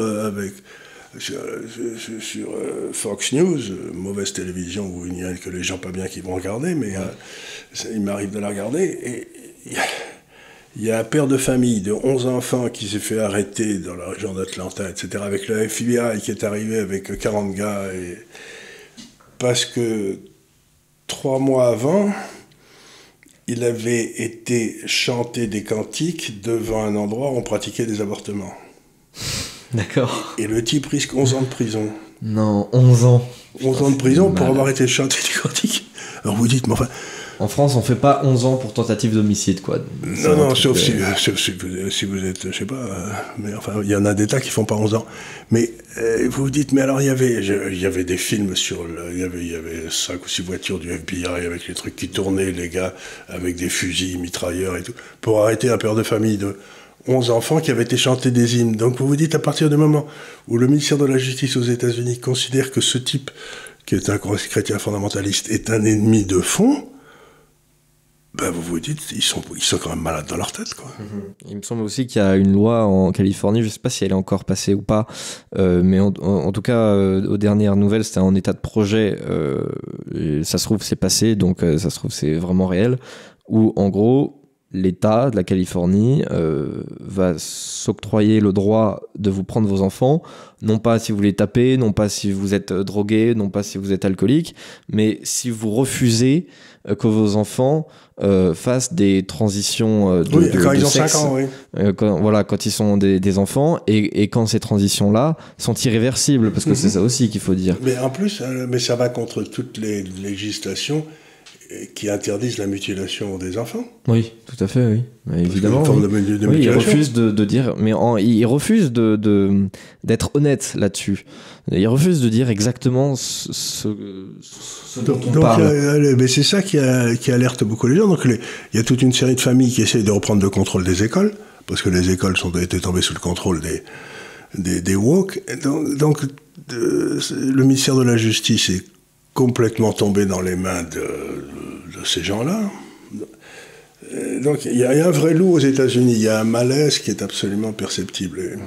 S2: sur Fox News, mauvaise télévision où il n'y a que les gens pas bien qui vont regarder, mais il m'arrive de la regarder, et il y a un père de famille de 11 enfants qui s'est fait arrêter dans la région d'Atlanta, etc., avec le FBI qui est arrivé avec 40 gars, parce que 3 mois avant, il avait été chanter des cantiques devant un endroit où on pratiquait des avortements.
S1: D'accord.
S2: Et le type risque 11 ans de prison.
S1: Non, 11 ans.
S2: 11 ans de prison pour avoir été chanter des cantiques. Alors vous dites, mais enfin...
S1: En France, on fait pas 11 ans pour tentative d'homicide, quoi.
S2: Non, sauf si vous êtes, je sais pas, mais enfin, il y en a des tas qui font pas 11 ans. Mais vous vous dites, mais alors il y avait des films sur, il y avait 5 ou 6 voitures du FBI avec les trucs qui tournaient, les gars avec des fusils, mitrailleurs et tout, pour arrêter un père de famille de 11 enfants qui avaient été chantés des hymnes. Donc vous vous dites, à partir du moment où le ministère de la Justice aux États-Unis considère que ce type, qui est un chrétien fondamentaliste, est un ennemi de fond, ben vous vous dites, ils sont quand même malades dans leur tête, quoi.
S1: Il me semble aussi qu'il y a une loi en Californie, je ne sais pas si elle est encore passée ou pas, mais en tout cas, aux dernières nouvelles, c'était en état de projet. Et ça se trouve, c'est passé, donc ça se trouve, c'est vraiment réel, où en gros, l'État de la Californie va s'octroyer le droit de vous prendre vos enfants, non pas si vous les tapez, non pas si vous êtes drogué, non pas si vous êtes alcoolique, mais si vous refusez que vos enfants fassent des transitions
S2: quand ils ont
S1: sexe,
S2: 5 ans, oui.
S1: Quand ils sont des enfants, et quand ces transitions-là sont irréversibles, parce que c'est ça aussi qu'il faut dire.
S2: Mais en plus, mais ça va contre toutes les législations qui interdisent la mutilation des enfants.
S1: Oui, tout à fait, oui. Mais évidemment.
S2: Une forme de mutilation.
S1: Oui, ils refusent de dire, mais ils refusent d'être honnêtes là-dessus. Ils refusent de dire exactement ce dont on parle.
S2: Mais c'est ça qui alerte beaucoup les gens. Donc il y a toute une série de familles qui essayent de reprendre le contrôle des écoles, parce que les écoles étaient tombées sous le contrôle des woke. Donc le ministère de la Justice est complètement tombé dans les mains de ces gens-là. Donc il y a un vrai loup aux États-Unis, il y a un malaise qui est absolument perceptible.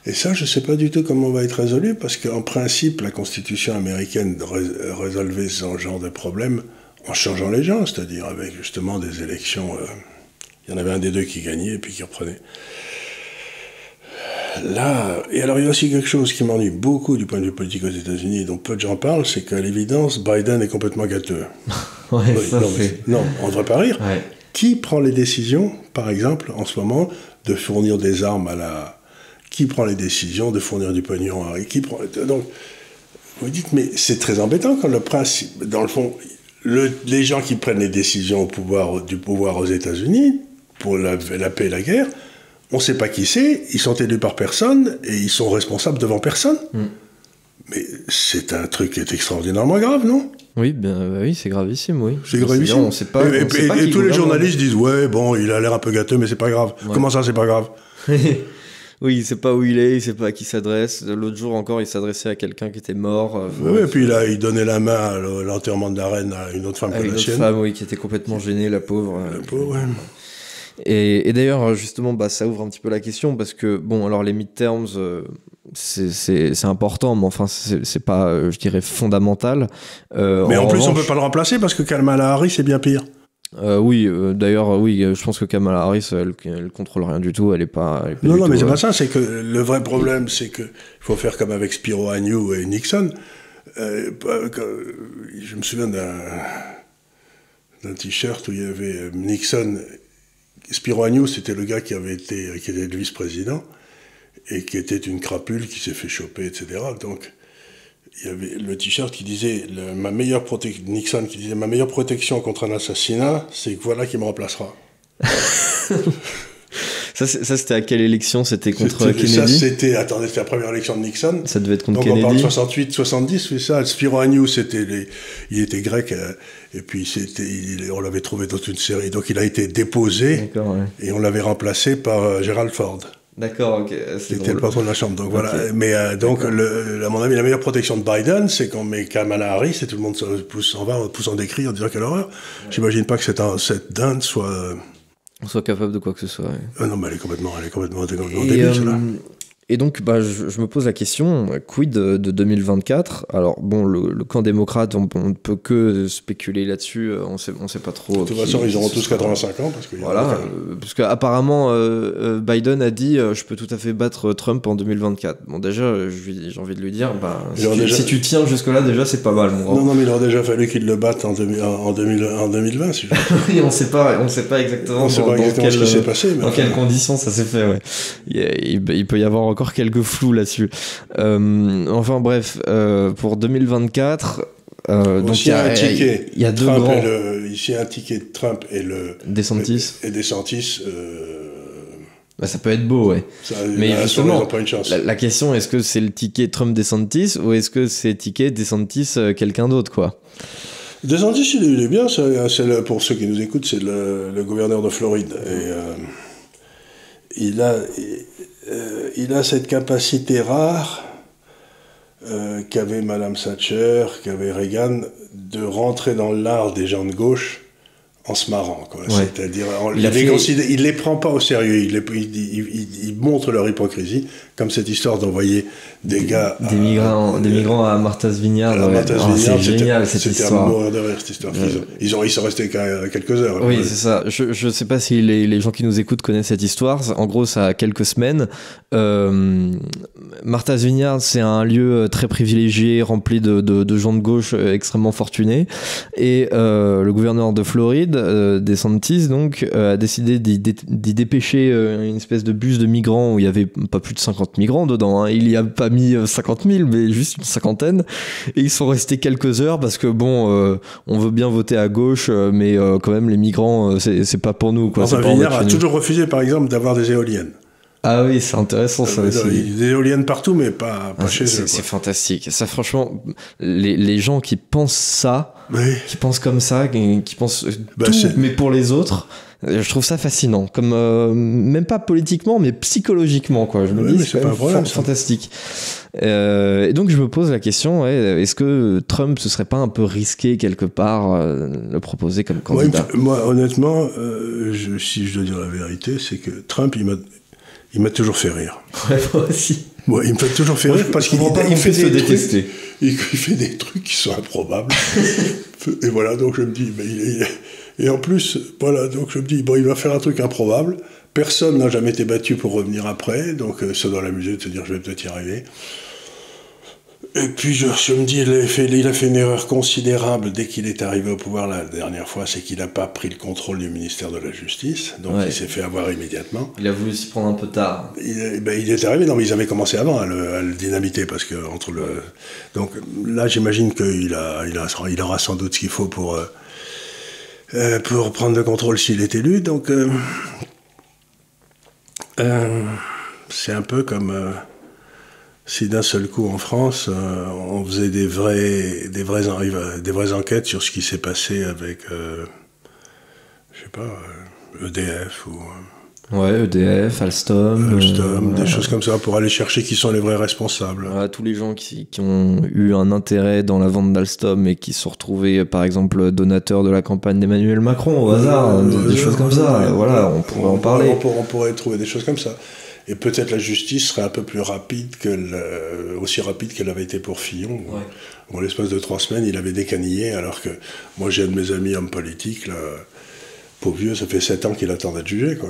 S2: Et ça, je ne sais pas du tout comment on va être résolu, parce qu'en principe, la Constitution américaine résolvait ce genre de problème en changeant les gens, c'est-à-dire avec justement des élections. Il y en avait un des deux qui gagnait et puis qui reprenait. Là, et alors il y a aussi quelque chose qui m'ennuie beaucoup du point de vue politique aux États-Unis, dont peu de gens parlent, c'est qu'à l'évidence, Biden est complètement gâteux.
S1: Ouais, oui,
S2: non, on ne devrait pas rire.
S1: Ouais.
S2: Qui prend les décisions, par exemple, en ce moment, de fournir des armes Qui prend les décisions de fournir du pognon Donc, vous dites, mais c'est très embêtant quand le principe, dans le fond, les gens qui prennent les décisions du pouvoir aux États-Unis, pour la paix et la guerre, on ne sait pas qui c'est, ils sont élus par personne et ils sont responsables devant personne. Mais c'est un truc qui est extraordinairement grave, non ?
S1: Oui, oui, c'est gravissime, oui.
S2: C'est gravissime.
S1: On sait pas,
S2: et tous les journalistes disent, ouais, bon, il a l'air un peu gâteux, mais c'est pas grave. Ouais. Comment ça, c'est pas grave ?
S1: Oui, il sait pas où il est, il sait pas à qui il s'adresse. L'autre jour encore, il s'adressait à quelqu'un qui était mort.
S2: Oui, et puis là, il donnait la main à l'enterrement de la reine à une autre femme que la sienne.
S1: Une autre femme, oui, qui était complètement gênée, la pauvre.
S2: La pauvre, ouais.
S1: Et d'ailleurs, justement, ça ouvre un petit peu la question, parce que, bon, alors les midterms, c'est important, mais enfin, c'est pas, je dirais, fondamental.
S2: Mais en plus, on peut pas le remplacer, parce que Kamala Harris, c'est bien pire.
S1: Oui, d'ailleurs, oui, je pense que Kamala Harris, elle contrôle rien du tout, elle est pas
S2: non, mais c'est pas ça, c'est que le vrai problème, c'est que il faut faire comme avec Spiro Agnew et Nixon. Je me souviens d'un t-shirt où il y avait Nixon. Spiro Agnew, c'était le gars qui était le vice-président et qui était une crapule qui s'est fait choper, etc. Donc, il y avait le t-shirt qui disait Nixon qui disait ma meilleure protection contre un assassinat, c'est que voilà qui me remplacera.
S1: Ça, c'était à quelle élection ? C'était contre Kennedy ?
S2: C'était la première élection de Nixon.
S1: Ça devait être contre
S2: Kennedy. Donc
S1: Kennedy.
S2: on parle de 68-70, c'est ça. Spiro Agnew, il était grec, et puis on l'avait trouvé dans une série. Donc il a été déposé, et on l'avait remplacé par Gerald Ford.
S1: D'accord, ok.
S2: C'était le patron de la Chambre. Donc voilà. Mais donc, à mon avis, la meilleure protection de Biden, c'est qu'on met Kamala Harris et tout le monde s'en va en poussant des cris en disant quelle horreur. Ouais. J'imagine pas que cette dinde soit
S1: capable de quoi que ce soit. Ouais.
S2: Non, mais elle est complètement débile, celle-là.
S1: Et donc, je me pose la question, quid de 2024 ? Alors, bon, le camp démocrate, on ne peut que spéculer là-dessus, on sait pas trop.
S2: De toute façon, ils auront tous 85 ans.
S1: Parce qu'apparemment, Biden a dit je peux tout à fait battre Trump en 2024. Bon, déjà, j'ai envie de lui dire, si tu tiens jusque-là, déjà, c'est pas mal, mon grand.
S2: Non, mais il aurait déjà fallu qu'il le batte en 2020. Si
S1: oui, on sait pas exactement
S2: ce qui s'est passé.
S1: Dans quelles conditions ça s'est fait, ouais. Il peut y avoir encore quelques flous là-dessus. Enfin bref, pour 2024, Donc il y a deux
S2: Trump
S1: grands.
S2: Ici, un ticket de Trump et
S1: DeSantis.
S2: Et DeSantis.
S1: Bah, ça peut être beau, ouais. Mais justement,
S2: ils ont pas une chance.
S1: La question, est-ce que c'est le ticket Trump-DeSantis ou est-ce que c'est ticket DeSantis quelqu'un d'autre, quoi?
S2: DeSantis, il est bien. Pour ceux qui nous écoutent, c'est le gouverneur de Floride. Et il a cette capacité rare qu'avait Madame Thatcher, qu'avait Reagan, de rentrer dans l'art des gens de gauche en se marrant, quoi. Ouais. C'est-à-dire, il les prend pas au sérieux, il montre leur hypocrisie, comme cette histoire d'envoyer des
S1: migrants à Martha's Vineyard. C'est génial cette histoire.
S2: C'était à mourir de rire, cette histoire. Ils sont restés quelques heures.
S1: Oui, c'est ça. Je sais pas si les gens qui nous écoutent connaissent cette histoire. En gros, ça a quelques semaines. Martha's Vineyard, c'est un lieu très privilégié, rempli de gens de gauche extrêmement fortunés. Et le gouverneur de Floride, DeSantis, donc, a décidé d'y dépêcher une espèce de bus de migrants où il y avait pas plus de 50 migrants dedans. Hein. Il y a pas mis 50 000, mais juste une cinquantaine. Et ils sont restés quelques heures parce que bon, on veut bien voter à gauche, mais quand même les migrants, c'est pas pour nous, quoi.
S2: Enfin, Vineyard a toujours refusé, par exemple, d'avoir des éoliennes.
S1: Ah oui, c'est intéressant ça aussi.
S2: Il y a des éoliennes partout, mais pas chez eux.
S1: C'est fantastique. Ça, franchement, les gens qui pensent ça, qui pensent comme ça, qui pensent tout, mais pour les autres, je trouve ça fascinant. Comme, même pas politiquement, mais psychologiquement, quoi. Je me dis, c'est pas problème, fantastique. Et donc, je me pose la question, est-ce que Trump, ce serait pas un peu risqué quelque part le proposer comme candidat?
S2: Moi, honnêtement, si je dois dire la vérité, c'est que Trump, il m'a toujours fait rire.
S1: Ouais, moi aussi.
S2: Moi, il me fait toujours faire rire parce qu'il fait
S1: se détester.
S2: Il fait des trucs qui sont improbables. Et voilà, donc je me dis, et en plus, voilà, donc je me dis, bon, il va faire un truc improbable. Personne n'a jamais été battu pour revenir après, donc ça doit l'amuser de se dire, je vais peut-être y arriver. Et puis je me dis, il a fait une erreur considérable dès qu'il est arrivé au pouvoir la dernière fois, c'est qu'il n'a pas pris le contrôle du ministère de la Justice, donc il s'est fait avoir immédiatement.
S1: Il a voulu s'y prendre un peu tard.
S2: Il est arrivé, non mais ils avaient commencé avant à le dynamiter, parce que donc là j'imagine qu'il aura sans doute ce qu'il faut pour prendre le contrôle s'il est élu, donc c'est un peu comme... si d'un seul coup en France, on faisait des vraies enquêtes sur ce qui s'est passé avec, je sais pas, EDF ou...
S1: Ouais, EDF, Alstom,
S2: des choses comme ça, pour aller chercher qui sont les vrais responsables.
S1: Voilà, tous les gens qui ont eu un intérêt dans la vente d'Alstom et qui se sont retrouvés, par exemple, donateurs de la campagne d'Emmanuel Macron, au hasard, des choses comme ça. Voilà, on pourrait en parler.
S2: On pourrait trouver des choses comme ça. Et peut-être la justice serait un peu plus rapide aussi rapide qu'elle avait été pour Fillon. Ouais. En l'espace de 3 semaines, il avait décanillé, alors que moi j'ai un de mes amis hommes politiques, là, pauvre vieux, ça fait 7 ans qu'il attend d'être jugé, quoi.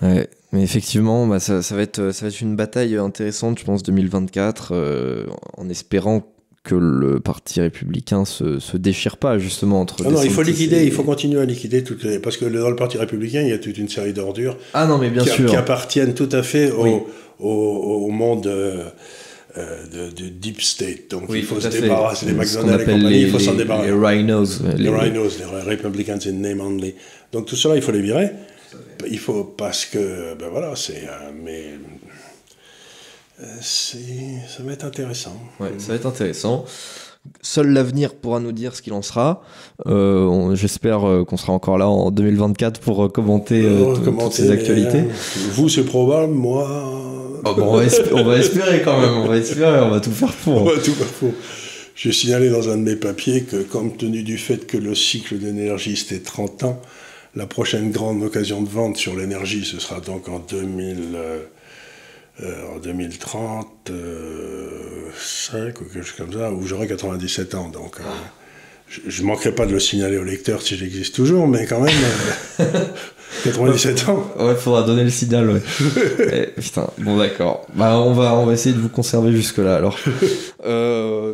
S1: Ouais, mais effectivement, bah, ça va être une bataille intéressante, je pense, 2024, en espérant que le parti républicain se déchire pas, justement, entre...
S2: Non, il faut liquider, il faut continuer à liquider parce que dans le parti républicain, il y a toute une série d'ordures qui appartiennent tout à fait au monde de deep state. Donc il faut se débarrasser des McDonald's et compagnie, il faut s'en débarrasser.
S1: Les rhinos.
S2: Les Republicans in name only. Donc tout cela, il faut les virer. Il faut, parce que, ben voilà, ça va être intéressant.
S1: Ouais, ça va être intéressant. Seul l'avenir pourra nous dire ce qu'il en sera. J'espère qu'on sera encore là en 2024 pour commenter toutes ces actualités.
S2: Vous, c'est probable, moi...
S1: Oh, bon, on va espérer quand même, on va tout faire pour.
S2: On va tout faire pour. J'ai signalé dans un de mes papiers que, compte tenu du fait que le cycle d'énergie c'était 30 ans, la prochaine grande occasion de vente sur l'énergie, ce sera donc en 2035 ou quelque chose comme ça, où j'aurai 97 ans. Donc je ne manquerai pas de le signaler au lecteur si j'existe toujours, mais quand même, 97 ans.
S1: Ouais, faudra donner le signal, ouais. Putain, bon d'accord. Bah on va essayer de vous conserver jusque-là alors.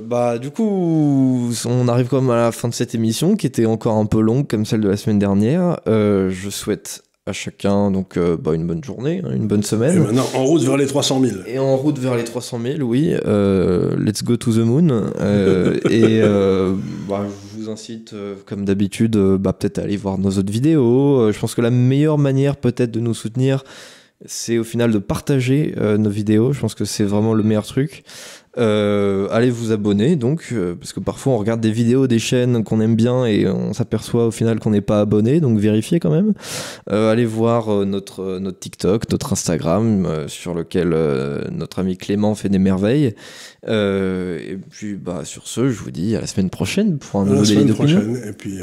S1: Bah du coup, on arrive quand même à la fin de cette émission qui était encore un peu longue comme celle de la semaine dernière. Je souhaite à chacun donc une bonne journée, hein, une bonne
S2: Et
S1: semaine.
S2: maintenant, en route vers les 300 000.
S1: Et en route vers les 300 000, oui. Let's go to the moon. Je vous incite, comme d'habitude, peut-être à aller voir nos autres vidéos. Je pense que la meilleure manière peut-être de nous soutenir, c'est au final de partager nos vidéos. Je pense que c'est vraiment le meilleur truc. Allez vous abonner donc, parce que parfois on regarde des vidéos des chaînes qu'on aime bien et on s'aperçoit au final qu'on n'est pas abonné, donc vérifiez quand même. Allez voir notre TikTok, notre Instagram, sur lequel notre ami Clément fait des merveilles. Et puis sur ce, je vous dis à la semaine prochaine pour un nouveau délit d'opinion.
S2: Et puis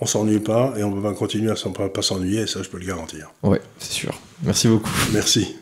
S2: on s'ennuie pas et on va continuer à pas s'ennuyer, ça je peux le garantir.
S1: Ouais, c'est sûr. Merci beaucoup.
S2: Merci.